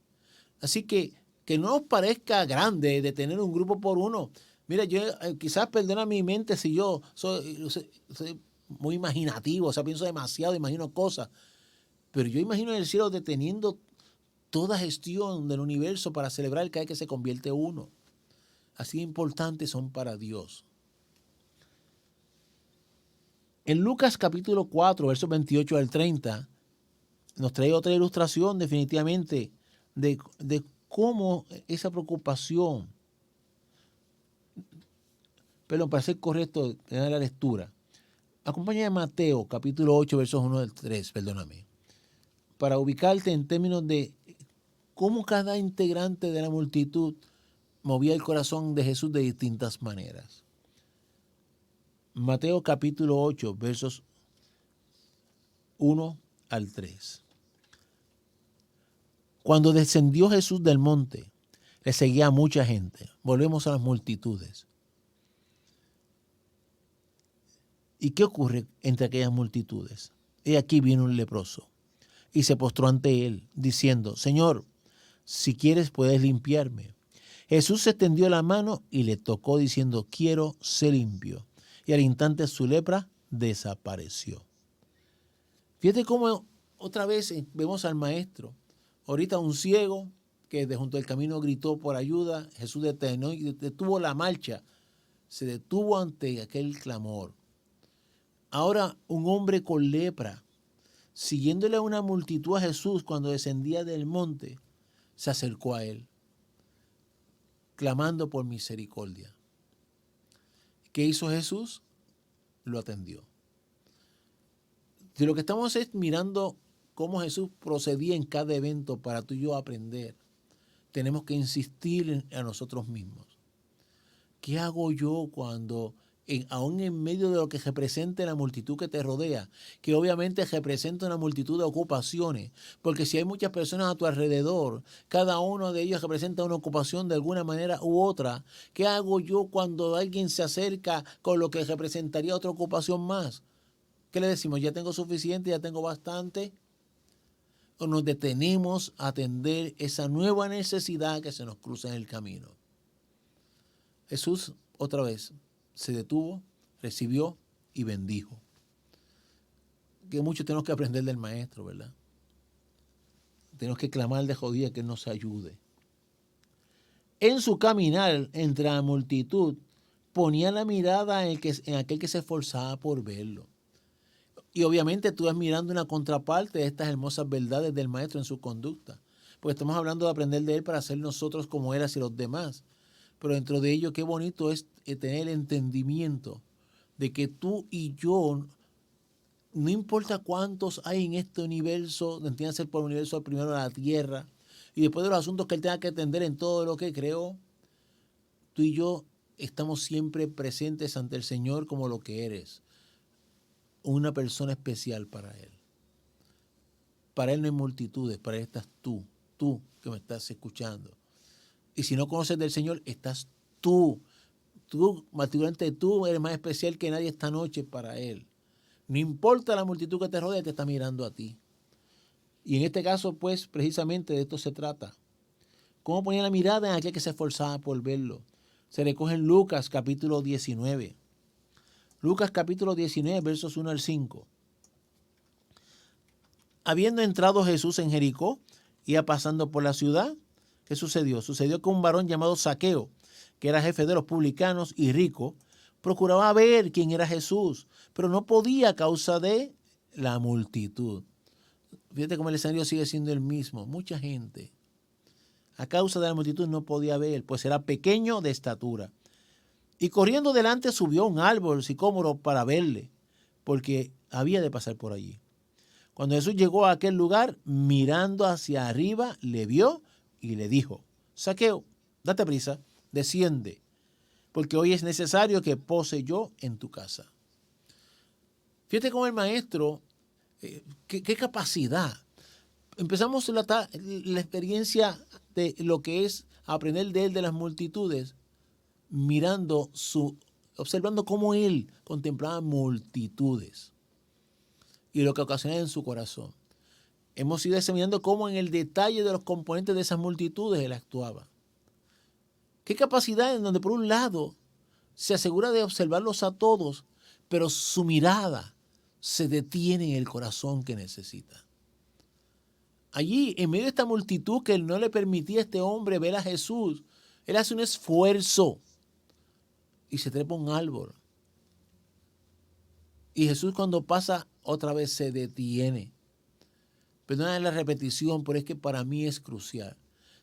Así que no nos parezca grande detener un grupo por uno. Mira, yo quizás perdona mi mente si yo soy muy imaginativo, o sea, pienso demasiado, imagino cosas, pero yo imagino en el cielo deteniendo toda gestión del universo para celebrar cada vez que se convierte uno. Así importantes son para Dios. En Lucas capítulo 4, versos 28 al 30, nos trae otra ilustración definitivamente de cómo esa preocupación, para ser correcto en la lectura, acompáñame a Mateo capítulo 8, versos 1 al 3, para ubicarte en términos de cómo cada integrante de la multitud movía el corazón de Jesús de distintas maneras. Mateo capítulo 8, versos 1 al 3. Cuando descendió Jesús del monte, le seguía mucha gente. Volvemos a las multitudes. ¿Y qué ocurre entre aquellas multitudes? He aquí vino un leproso y se postró ante él, diciendo, Señor, si quieres puedes limpiarme. Jesús se extendió la mano y le tocó, diciendo, quiero ser limpio. Y al instante su lepra desapareció. Fíjate cómo otra vez vemos al Maestro. Ahorita un ciego que de junto al camino gritó por ayuda. Jesús detuvo la marcha. Se detuvo ante aquel clamor. Ahora un hombre con lepra, siguiéndole a una multitud a Jesús cuando descendía del monte, se acercó a él. clamando por misericordia. ¿Qué hizo Jesús? Lo atendió. De lo que estamos es mirando cómo Jesús procedía en cada evento para tú y yo aprender. Tenemos que insistir a nosotros mismos. ¿Qué hago yo cuando, aún en medio de lo que represente la multitud que te rodea, que obviamente representa una multitud de ocupaciones, porque si hay muchas personas a tu alrededor, cada uno de ellos representa una ocupación de alguna manera u otra, ¿qué hago yo cuando alguien se acerca con lo que representaría otra ocupación más? ¿Qué le decimos? ¿Ya tengo suficiente? ¿Ya tengo bastante? ¿O nos detenemos a atender esa nueva necesidad que se nos cruza en el camino? Jesús, otra vez, se detuvo, recibió y bendijo. Que mucho tenemos que aprender del Maestro, ¿verdad? Tenemos que clamar de rodillas que Él nos ayude. En su caminar entre la multitud, ponía la mirada en aquel que se esforzaba por verlo. Y obviamente tú vas mirando una contraparte de estas hermosas verdades del Maestro en su conducta. Porque estamos hablando de aprender de Él para ser nosotros como Él hacia los demás. Pero dentro de ello, qué bonito es tener el entendimiento de que tú y yo, no importa cuántos hay en este universo, entiéndase por universo primero la Tierra, y después de los asuntos que Él tenga que atender en todo lo que creó, tú y yo estamos siempre presentes ante el Señor como lo que eres, una persona especial para Él. Para Él no hay multitudes, para Él estás tú que me estás escuchando. Y si no conoces del Señor, estás tú, particularmente tú eres más especial que nadie esta noche para Él. No importa la multitud que te rodea, te está mirando a ti. Y en este caso, pues, precisamente de esto se trata. ¿Cómo ponía la mirada en aquel que se esforzaba por verlo? Se recoge en Lucas capítulo 19. Lucas capítulo 19, versos 1 al 5. Habiendo entrado Jesús en Jericó, iba pasando por la ciudad. ¿Qué sucedió? Sucedió que un varón llamado Zaqueo, que era jefe de los publicanos y rico, procuraba ver quién era Jesús, pero no podía a causa de la multitud. Fíjate cómo el escenario sigue siendo el mismo. Mucha gente, a causa de la multitud, no podía ver, pues era pequeño de estatura. Y corriendo delante subió a un árbol sicómoro para verle, porque había de pasar por allí. Cuando Jesús llegó a aquel lugar, mirando hacia arriba, le vio y le dijo: Zaqueo, date prisa, desciende, porque hoy es necesario que pose yo en tu casa. Fíjate cómo el Maestro, qué capacidad. Empezamos la experiencia de lo que es aprender de Él de las multitudes, observando cómo Él contemplaba multitudes y lo que ocasionaba en su corazón. Hemos ido examinando cómo en el detalle de los componentes de esas multitudes Él actuaba. Qué capacidad en donde por un lado se asegura de observarlos a todos, pero su mirada se detiene en el corazón que necesita. Allí, en medio de esta multitud que no le permitía a este hombre ver a Jesús, Él hace un esfuerzo y se trepa un árbol. Y Jesús, cuando pasa, otra vez se detiene. Perdona la repetición, pero es que para mí es crucial.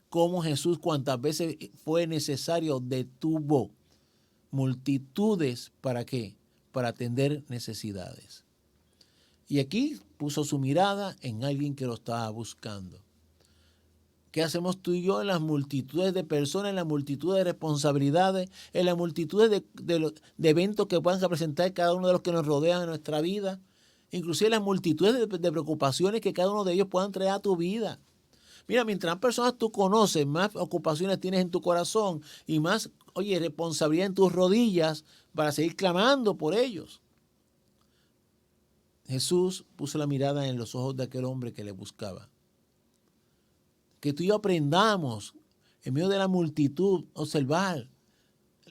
Cómo Jesús, cuantas veces fue necesario, detuvo multitudes. ¿Para qué? Para atender necesidades. Y aquí puso su mirada en alguien que lo estaba buscando. ¿Qué hacemos tú y yo en las multitudes de personas, en la multitud de responsabilidades, en la multitud de eventos que puedan representar cada uno de los que nos rodean en nuestra vida? Inclusive las multitudes de preocupaciones que cada uno de ellos puedan traer a tu vida. Mira, mientras más personas tú conoces, más ocupaciones tienes en tu corazón y más, responsabilidad en tus rodillas para seguir clamando por ellos. Jesús puso la mirada en los ojos de aquel hombre que le buscaba. Que tú y yo aprendamos, en medio de la multitud, observar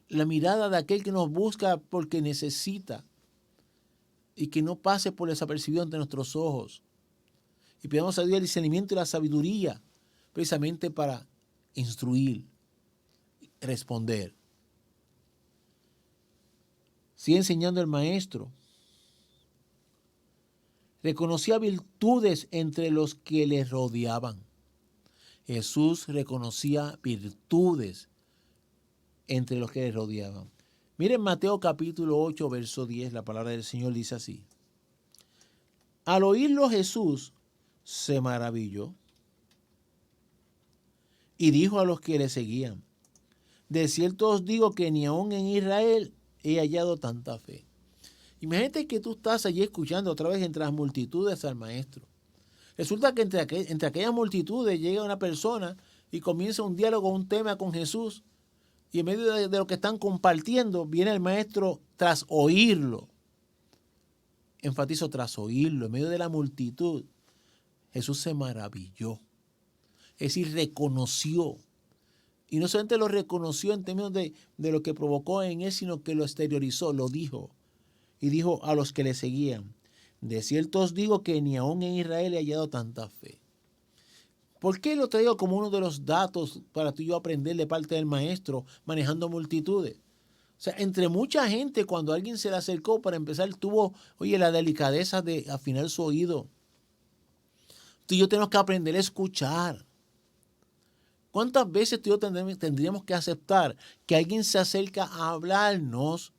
la mirada de aquel que nos busca porque necesita y que no pase por desapercibido ante nuestros ojos. Y pidamos a Dios el discernimiento y la sabiduría precisamente para instruir, responder. Sigue enseñando el Maestro. Reconocía virtudes entre los que le rodeaban. Jesús reconocía virtudes entre los que le rodeaban. Miren Mateo capítulo 8, verso 10, la palabra del Señor dice así. Al oírlo Jesús se maravilló y dijo a los que le seguían, de cierto os digo que ni aun en Israel he hallado tanta fe. Imagínate que tú estás allí escuchando otra vez entre las multitudes al maestro. Resulta que entre aquellas multitudes llega una persona y comienza un diálogo, un tema con Jesús. Y en medio de lo que están compartiendo, viene el maestro tras oírlo. Enfatizo, tras oírlo, en medio de la multitud. Jesús se maravilló. Es decir, reconoció. Y no solamente lo reconoció en términos de lo que provocó en él, sino que lo exteriorizó, lo dijo. Y dijo a los que le seguían, de cierto os digo que ni aun en Israel he hallado tanta fe. ¿Por qué lo traigo como uno de los datos para tú y yo aprender de parte del maestro manejando multitudes? O sea, entre mucha gente, cuando alguien se le acercó para empezar, tuvo, oye, la delicadeza de afinar su oído. Tú y yo tenemos que aprender a escuchar. ¿Cuántas veces tú y yo tendríamos que aceptar que alguien se acerca a hablarnos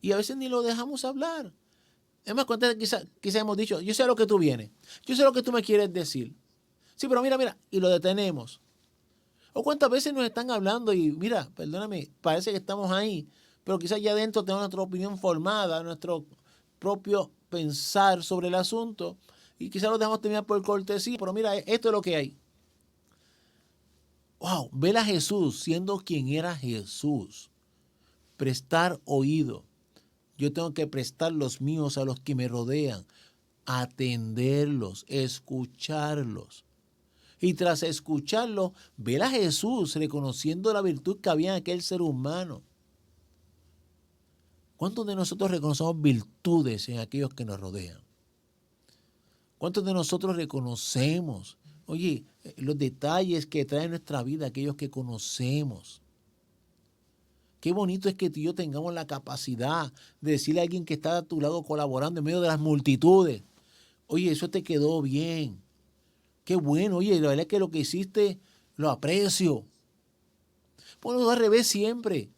y a veces ni lo dejamos hablar? Es más, ¿cuántas veces quizá hemos dicho, yo sé a lo que tú vienes, yo sé lo que tú me quieres decir? Sí, pero mira, y lo detenemos. O cuántas veces nos están hablando y mira, perdóname, parece que estamos ahí, pero quizás ya adentro tenemos nuestra opinión formada, nuestro propio pensar sobre el asunto y quizás lo dejamos terminar por cortesía, pero mira, esto es lo que hay. Wow, ver a Jesús siendo quien era Jesús, prestar oído. Yo tengo que prestar los míos a los que me rodean, atenderlos, escucharlos. Y tras escucharlo, ver a Jesús reconociendo la virtud que había en aquel ser humano. ¿Cuántos de nosotros reconocemos virtudes en aquellos que nos rodean? ¿Cuántos de nosotros reconocemos, oye, los detalles que trae nuestra vida aquellos que conocemos? Qué bonito es que tú y yo tengamos la capacidad de decirle a alguien que está a tu lado colaborando en medio de las multitudes, oye, eso te quedó bien. Qué bueno, oye, la verdad es que lo que hiciste lo aprecio. Ponlo al revés siempre.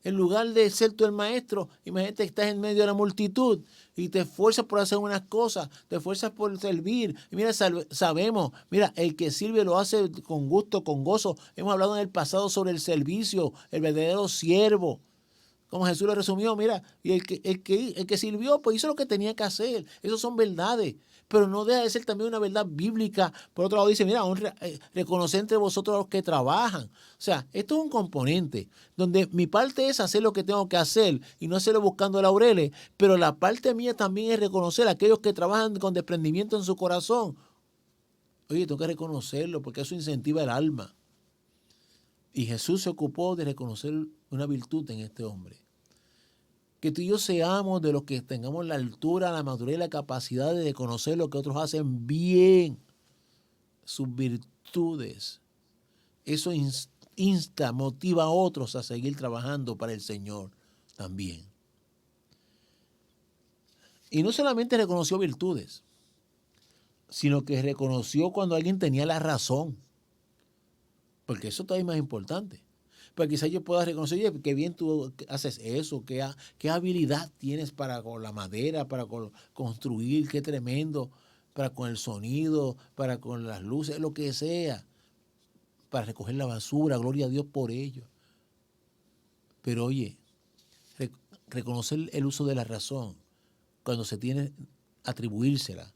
En lugar de ser tú el maestro, imagínate que estás en medio de la multitud y te esfuerzas por hacer unas cosas, te esfuerzas por servir. Y mira, sabemos, mira, el que sirve lo hace con gusto, con gozo. Hemos hablado en el pasado sobre el servicio, el verdadero siervo. Como Jesús lo resumió, mira, y el que sirvió, pues hizo lo que tenía que hacer. Esas son verdades, pero no deja de ser también una verdad bíblica. Por otro lado dice, mira, reconocer entre vosotros a los que trabajan. O sea, esto es un componente donde mi parte es hacer lo que tengo que hacer y no hacerlo buscando laureles, pero la parte mía también es reconocer a aquellos que trabajan con desprendimiento en su corazón. Oye, tengo que reconocerlo porque eso incentiva el alma. Y Jesús se ocupó de reconocer una virtud en este hombre. Que tú y yo seamos de los que tengamos la altura, la madurez y la capacidad de conocer lo que otros hacen bien, sus virtudes. Eso motiva a otros a seguir trabajando para el Señor también. Y no solamente reconoció virtudes, sino que reconoció cuando alguien tenía la razón. Porque eso todavía es más importante. Pero quizás yo pueda reconocer, oye, qué bien tú haces eso, qué habilidad tienes para con la madera, para construir, qué tremendo, para con el sonido, para con las luces, lo que sea, para recoger la basura, gloria a Dios por ello. Pero oye, reconocer el uso de la razón cuando se tiene, atribuírsela.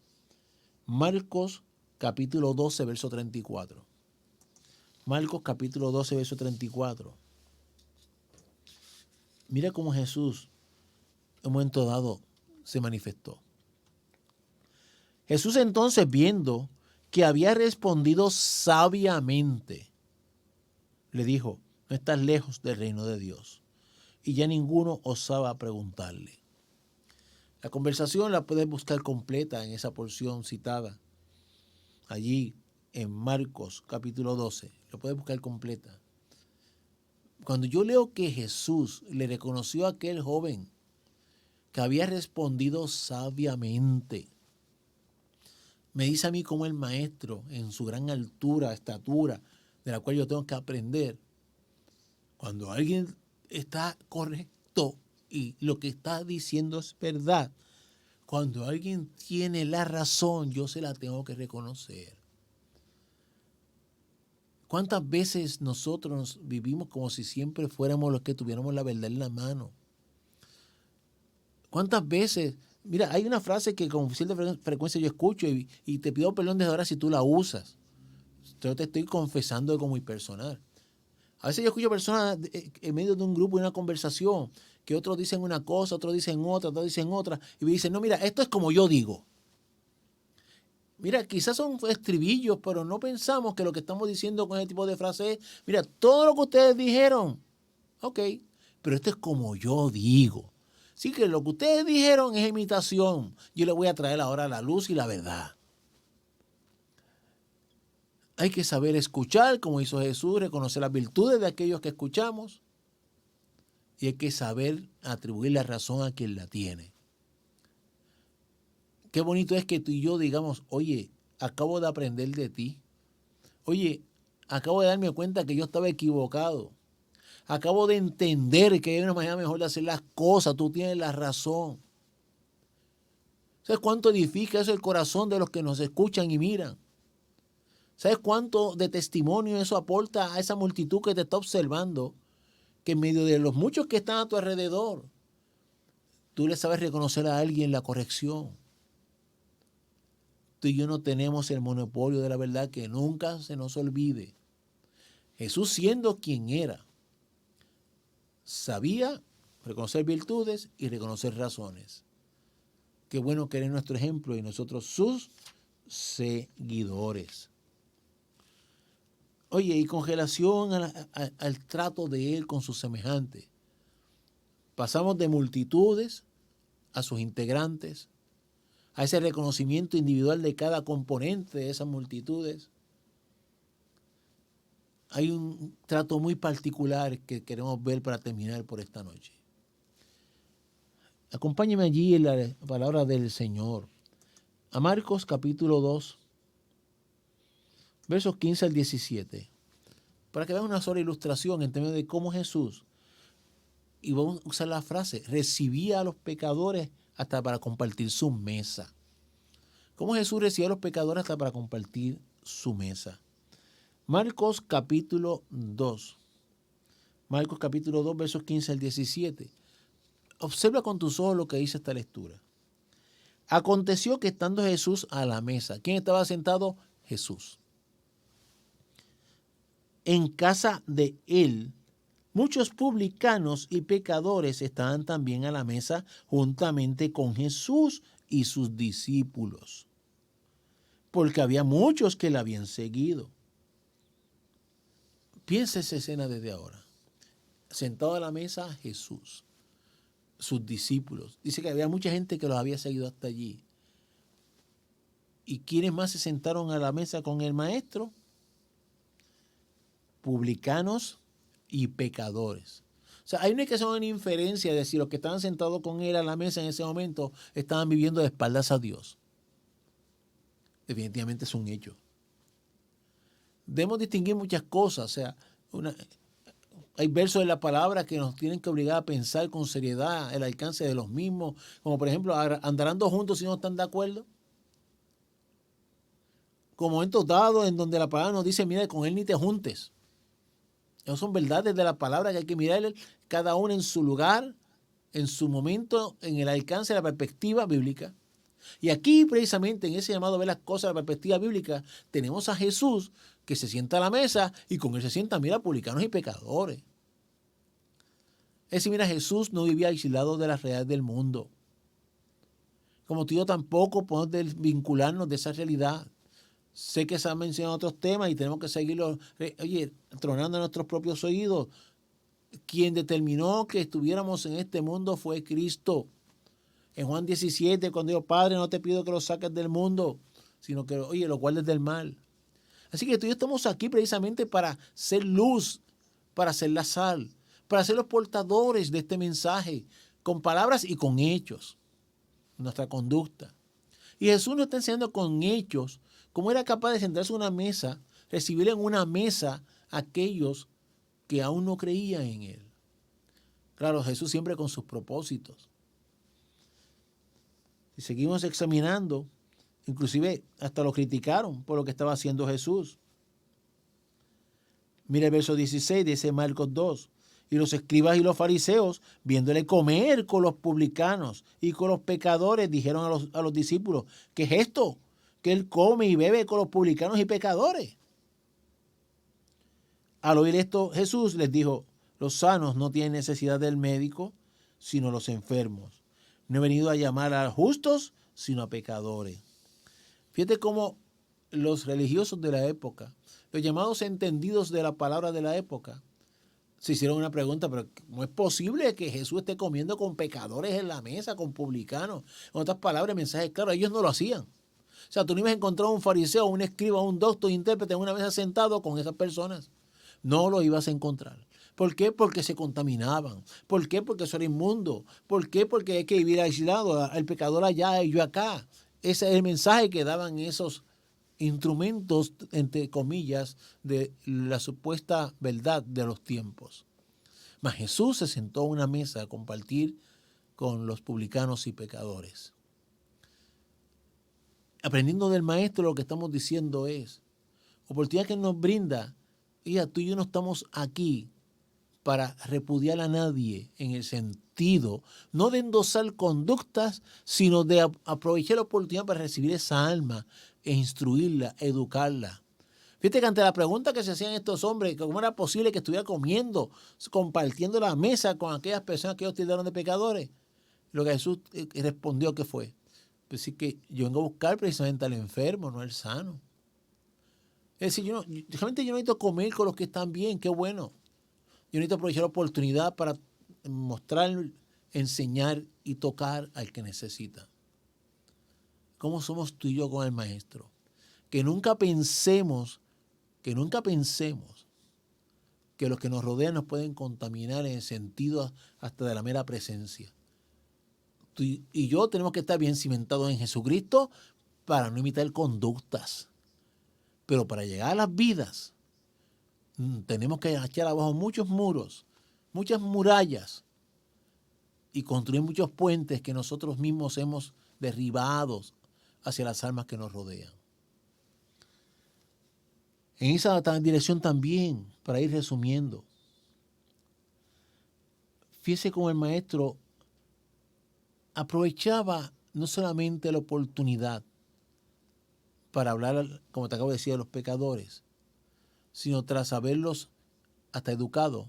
Marcos capítulo 12, verso 34. Marcos capítulo 12, verso 34. Mira cómo Jesús en un momento dado se manifestó. Jesús entonces, viendo que había respondido sabiamente, le dijo, no estás lejos del reino de Dios. Y ya ninguno osaba preguntarle. La conversación la puedes buscar completa en esa porción citada allí en Marcos capítulo 12. Lo puedes buscar completa. Cuando yo leo que Jesús le reconoció a aquel joven que había respondido sabiamente, me dice a mí como el maestro en su gran altura, estatura, de la cual yo tengo que aprender. Cuando alguien está correcto y lo que está diciendo es verdad. Cuando alguien tiene la razón, yo se la tengo que reconocer. ¿Cuántas veces nosotros vivimos como si siempre fuéramos los que tuviéramos la verdad en la mano? ¿Cuántas veces? Mira, hay una frase que con cierta frecuencia yo escucho y te pido perdón desde ahora si tú la usas. Yo te estoy confesando algo muy personal. A veces yo escucho personas en medio de un grupo, de una conversación, que otros dicen una cosa, otros dicen otra, otros dicen otra, y me dicen, no, mira, esto es como yo digo. Mira, quizás son estribillos, pero no pensamos que lo que estamos diciendo con ese tipo de frases es, mira, todo lo que ustedes dijeron, ok, pero esto es como yo digo. Así que lo que ustedes dijeron es imitación. Yo les voy a traer ahora la luz y la verdad. Hay que saber escuchar, como hizo Jesús, reconocer las virtudes de aquellos que escuchamos, y hay que saber atribuir la razón a quien la tiene. Qué bonito es que tú y yo digamos, oye, acabo de aprender de ti. Oye, acabo de darme cuenta que yo estaba equivocado. Acabo de entender que hay una manera mejor de hacer las cosas. Tú tienes la razón. ¿Sabes cuánto edifica eso el corazón de los que nos escuchan y miran? ¿Sabes cuánto de testimonio eso aporta a esa multitud que te está observando? Que en medio de los muchos que están a tu alrededor, tú le sabes reconocer a alguien la corrección. Tú y yo no tenemos el monopolio de la verdad, que nunca se nos olvide. Jesús, siendo quien era, sabía reconocer virtudes y reconocer razones. Qué bueno que eres nuestro ejemplo y nosotros sus seguidores. Oye, y con relación al trato de él con sus semejantes, pasamos de multitudes a sus integrantes, a ese reconocimiento individual de cada componente de esas multitudes. Hay un trato muy particular que queremos ver para terminar por esta noche. Acompáñeme allí en la palabra del Señor. A Marcos capítulo 2, versos 15 al 17. Para que vean una sola ilustración en términos de cómo Jesús, y vamos a usar la frase, recibía a los pecadores hasta para compartir su mesa. ¿Cómo Jesús recibía a los pecadores hasta para compartir su mesa? Marcos capítulo 2. Marcos capítulo 2, versos 15 al 17. Observa con tus ojos lo que dice esta lectura. Aconteció que estando Jesús a la mesa, ¿quién estaba sentado? Jesús. En casa de él, muchos publicanos y pecadores estaban también a la mesa juntamente con Jesús y sus discípulos, porque había muchos que le habían seguido. Piensa esa escena desde ahora. Sentado a la mesa Jesús, sus discípulos. Dice que había mucha gente que los había seguido hasta allí. ¿Y quiénes más se sentaron a la mesa con el maestro? Publicanos y pecadores. O sea, hay una inferencia de si los que estaban sentados con él a la mesa en ese momento estaban viviendo de espaldas a Dios. Definitivamente es un hecho. Debemos distinguir muchas cosas. O sea, hay versos de la palabra que nos tienen que obligar a pensar con seriedad el alcance de los mismos. Como por ejemplo, andarán dos juntos si no están de acuerdo. Como momentos dados en donde la palabra nos dice, mira, con él ni te juntes. Esas son verdades de la palabra que hay que mirar cada uno en su lugar, en su momento, en el alcance de la perspectiva bíblica. Y aquí, precisamente, en ese llamado a ver las cosas de la perspectiva bíblica, tenemos a Jesús que se sienta a la mesa y con él se sientan, mira, publicanos y pecadores. Es decir, mira, Jesús no vivía aislado de las realidades del mundo. Como tú y yo tampoco podemos desvincularnos de esa realidad. Sé que se han mencionado otros temas y tenemos que seguirlo, tronando en nuestros propios oídos. Quien determinó que estuviéramos en este mundo fue Cristo. En Juan 17, cuando dijo, Padre, no te pido que lo saques del mundo, sino que, lo guardes del mal. Así que tú y yo estamos aquí precisamente para ser luz, para ser la sal, para ser los portadores de este mensaje, con palabras y con hechos, nuestra conducta. Y Jesús nos está enseñando con hechos cómo era capaz de sentarse a una mesa, recibir en una mesa a aquellos que aún no creían en él. Claro, Jesús siempre con sus propósitos. Si seguimos examinando, inclusive hasta lo criticaron por lo que estaba haciendo Jesús. Mira el verso 16, dice Marcos 2. Y los escribas y los fariseos, viéndole comer con los publicanos y con los pecadores, dijeron a los discípulos, ¿qué es esto? Que él come y bebe con los publicanos y pecadores. Al oír esto, Jesús les dijo, los sanos no tienen necesidad del médico, sino los enfermos. No he venido a llamar a justos, sino a pecadores. Fíjate cómo los religiosos de la época, los llamados entendidos de la palabra de la época, se hicieron una pregunta, pero ¿cómo es posible que Jesús esté comiendo con pecadores en la mesa, con publicanos? En otras palabras, el mensaje es claro, ellos no lo hacían. O sea, tú no ibas a encontrar un fariseo, un escriba, un doctor, un intérprete en una mesa sentado con esas personas. No lo ibas a encontrar. ¿Por qué? Porque se contaminaban. ¿Por qué? Porque eso era inmundo. ¿Por qué? Porque hay que vivir aislado, el pecador allá y yo acá. Ese es el mensaje que daban esos instrumentos, entre comillas, de la supuesta verdad de los tiempos. Mas Jesús se sentó a una mesa a compartir con los publicanos y pecadores. Aprendiendo del Maestro, lo que estamos diciendo es, oportunidad que nos brinda, tú y yo no estamos aquí para repudiar a nadie en el sentido, no de endosar conductas, sino de aprovechar la oportunidad para recibir esa alma e instruirla, educarla. Fíjate que ante la pregunta que se hacían estos hombres, cómo era posible que estuviera comiendo, compartiendo la mesa con aquellas personas que ellos tildaron de pecadores, lo que Jesús respondió que fue, pues sí que yo vengo a buscar precisamente al enfermo, no al sano. Es decir, realmente yo no necesito comer con los que están bien, qué bueno. Yo necesito aprovechar la oportunidad para mostrar, enseñar y tocar al que necesita. ¿Cómo somos tú y yo con el Maestro? Que nunca pensemos que los que nos rodean nos pueden contaminar en el sentido hasta de la mera presencia. Tú y yo tenemos que estar bien cimentados en Jesucristo para no imitar conductas. Pero para llegar a las vidas, tenemos que echar abajo muchos muros, muchas murallas y construir muchos puentes que nosotros mismos hemos derribado hacia las almas que nos rodean. En esa dirección también, para ir resumiendo, fíjese cómo el Maestro aprovechaba no solamente la oportunidad para hablar, como te acabo de decir, de los pecadores, sino tras haberlos hasta educado,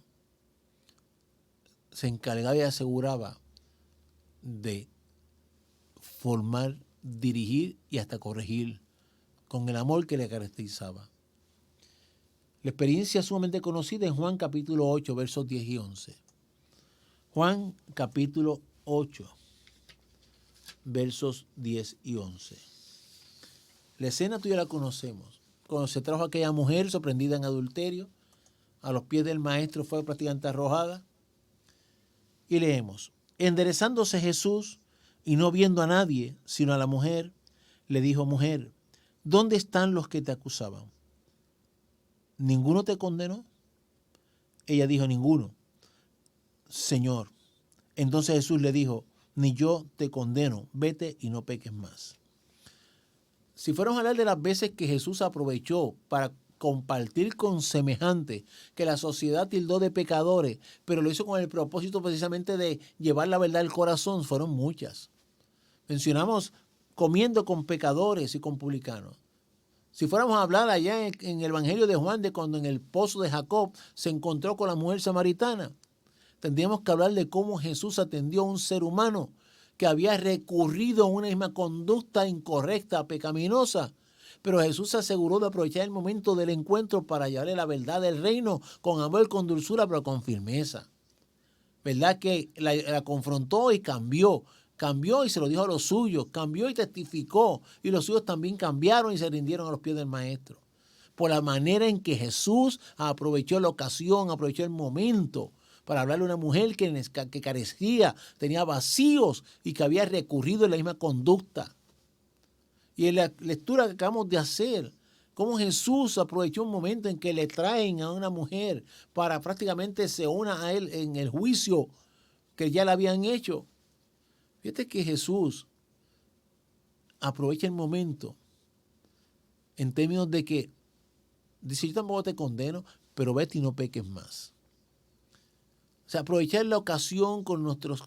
se encargaba y aseguraba de formar, dirigir y hasta corregir con el amor que le caracterizaba. La experiencia sumamente conocida en Juan capítulo 8, versos 10 y 11. Juan capítulo 8, versos 10 y 11. La escena tú ya la conocemos. Cuando se trajo a aquella mujer sorprendida en adulterio, a los pies del Maestro fue prácticamente arrojada. Y leemos, enderezándose Jesús y no viendo a nadie, sino a la mujer, le dijo, mujer, ¿dónde están los que te acusaban? ¿Ninguno te condenó? Ella dijo, ninguno. Señor. Entonces Jesús le dijo, ni yo te condeno, vete y no peques más. Si fuéramos a hablar de las veces que Jesús aprovechó para compartir con semejantes que la sociedad tildó de pecadores, pero lo hizo con el propósito precisamente de llevar la verdad al corazón, fueron muchas. Mencionamos comiendo con pecadores y con publicanos. Si fuéramos a hablar allá en el Evangelio de Juan, de cuando en el pozo de Jacob se encontró con la mujer samaritana, tendríamos que hablar de cómo Jesús atendió a un ser humano que había recurrido a una misma conducta incorrecta, pecaminosa, pero Jesús se aseguró de aprovechar el momento del encuentro para llevarle la verdad del reino con amor, con dulzura, pero con firmeza. ¿Verdad? Que la confrontó y cambió y se lo dijo a los suyos, cambió y testificó, y los suyos también cambiaron y se rindieron a los pies del Maestro. Por la manera en que Jesús aprovechó la ocasión, aprovechó el momento para hablarle a una mujer que carecía, tenía vacíos y que había recurrido a la misma conducta. Y en la lectura que acabamos de hacer, cómo Jesús aprovechó un momento en que le traen a una mujer para prácticamente se una a él en el juicio que ya la habían hecho. Fíjate que Jesús aprovecha el momento en términos de que dice, yo tampoco te condeno, pero vete y no peques más. O sea, aprovechar la ocasión con nuestros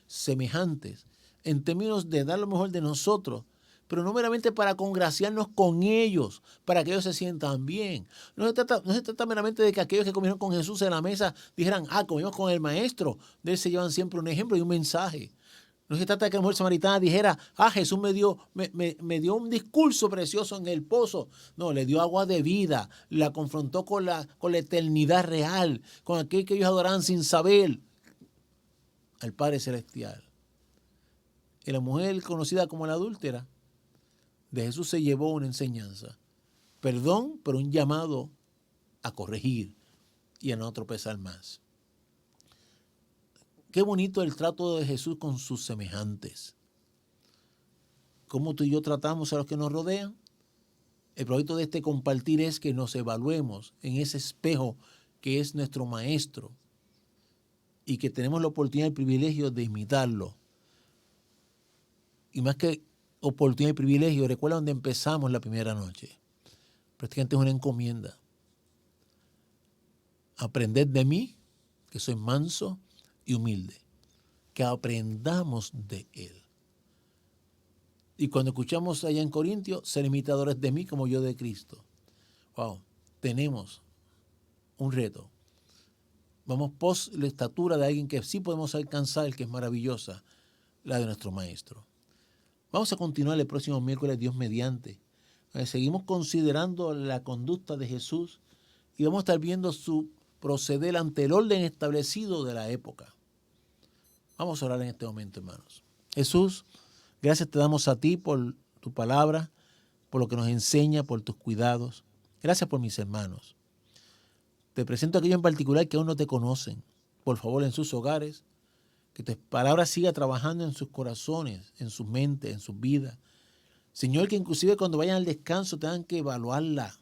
semejantes en términos de dar lo mejor de nosotros, pero no meramente para congraciarnos con ellos, para que ellos se sientan bien. No se trata meramente de que aquellos que comieron con Jesús en la mesa dijeran, comimos con el maestro. De él se llevan siempre un ejemplo y un mensaje. No se trata de que la mujer samaritana dijera, Jesús me dio un discurso precioso en el pozo. No, le dio agua de vida, la confrontó con la eternidad real, con aquel que ellos adoraban sin saber, al Padre Celestial. Y la mujer conocida como la adúltera, de Jesús se llevó una enseñanza. Perdón, pero un llamado a corregir y a no tropezar más. Qué bonito el trato de Jesús con sus semejantes. ¿Cómo tú y yo tratamos a los que nos rodean? El propósito de este compartir es que nos evaluemos en ese espejo que es nuestro maestro y que tenemos la oportunidad y el privilegio de imitarlo. Y más que oportunidad y privilegio, recuerda donde empezamos la primera noche. Prácticamente es una encomienda. Aprended de mí, que soy manso y humilde, que aprendamos de él. Y cuando escuchamos allá en Corintios, ser imitadores de mí como yo de Cristo. Wow, tenemos un reto. Vamos pos la estatura de alguien que sí podemos alcanzar, que es maravillosa, la de nuestro Maestro. Vamos a continuar el próximo miércoles, Dios mediante. Seguimos considerando la conducta de Jesús y vamos a estar viendo su proceder ante el orden establecido de la época. Vamos a orar en este momento, hermanos. Jesús, gracias te damos a ti por tu palabra, por lo que nos enseña, por tus cuidados. Gracias por mis hermanos. Te presento a aquellos en particular que aún no te conocen. Por favor, en sus hogares, que tu palabra siga trabajando en sus corazones, en sus mentes, en sus vidas. Señor, que inclusive cuando vayan al descanso tengan que evaluarla.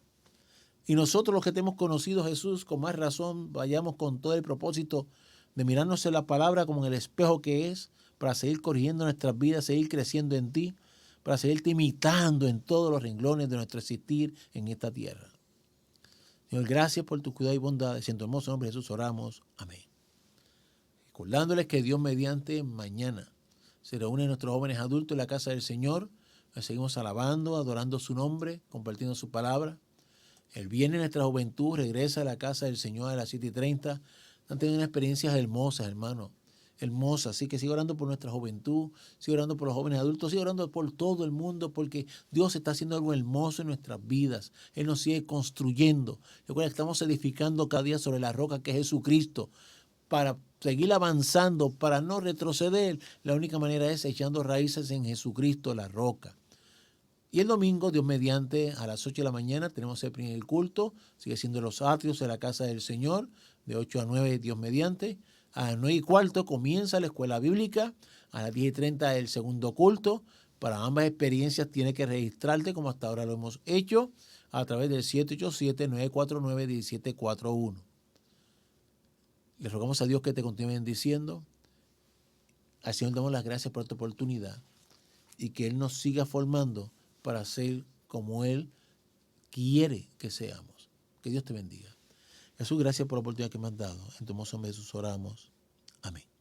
Y nosotros los que te hemos conocido, Jesús, con más razón, vayamos con todo el propósito de mirarnos en la palabra como en el espejo que es, para seguir corrigiendo nuestras vidas, seguir creciendo en ti, para seguirte imitando en todos los renglones de nuestro existir en esta tierra. Señor, gracias por tu cuidado y bondad. En tu hermoso nombre, Jesús, oramos. Amén. Recordándoles que Dios mediante mañana se reúnen nuestros jóvenes adultos en la casa del Señor. Seguimos alabando, adorando su nombre, compartiendo su palabra. El viernes nuestra juventud regresa a la casa del Señor a las 7:30. Están teniendo unas experiencias hermosas, hermano. Hermosas. Así que sigo orando por nuestra juventud, sigo orando por los jóvenes adultos, sigo orando por todo el mundo, porque Dios está haciendo algo hermoso en nuestras vidas. Él nos sigue construyendo. Recuerda que estamos edificando cada día sobre la roca que es Jesucristo. Para seguir avanzando, para no retroceder, la única manera es echando raíces en Jesucristo, la roca. Y el domingo, Dios mediante, a las 8 de la mañana tenemos el primer culto. Sigue siendo los atrios de la casa del Señor, de 8 a 9, Dios mediante. A las 9:15 comienza la escuela bíblica. A las 10:30 el segundo culto. Para ambas experiencias tienes que registrarte, como hasta ahora lo hemos hecho, a través del 787-949-1741. Le rogamos a Dios que te continúe bendiciendo. Al Señor damos las gracias por esta oportunidad y que Él nos siga formando para ser como Él quiere que seamos. Que Dios te bendiga. Jesús, gracias por la oportunidad que me has dado. En tu hermoso nombre, Jesús, oramos. Amén.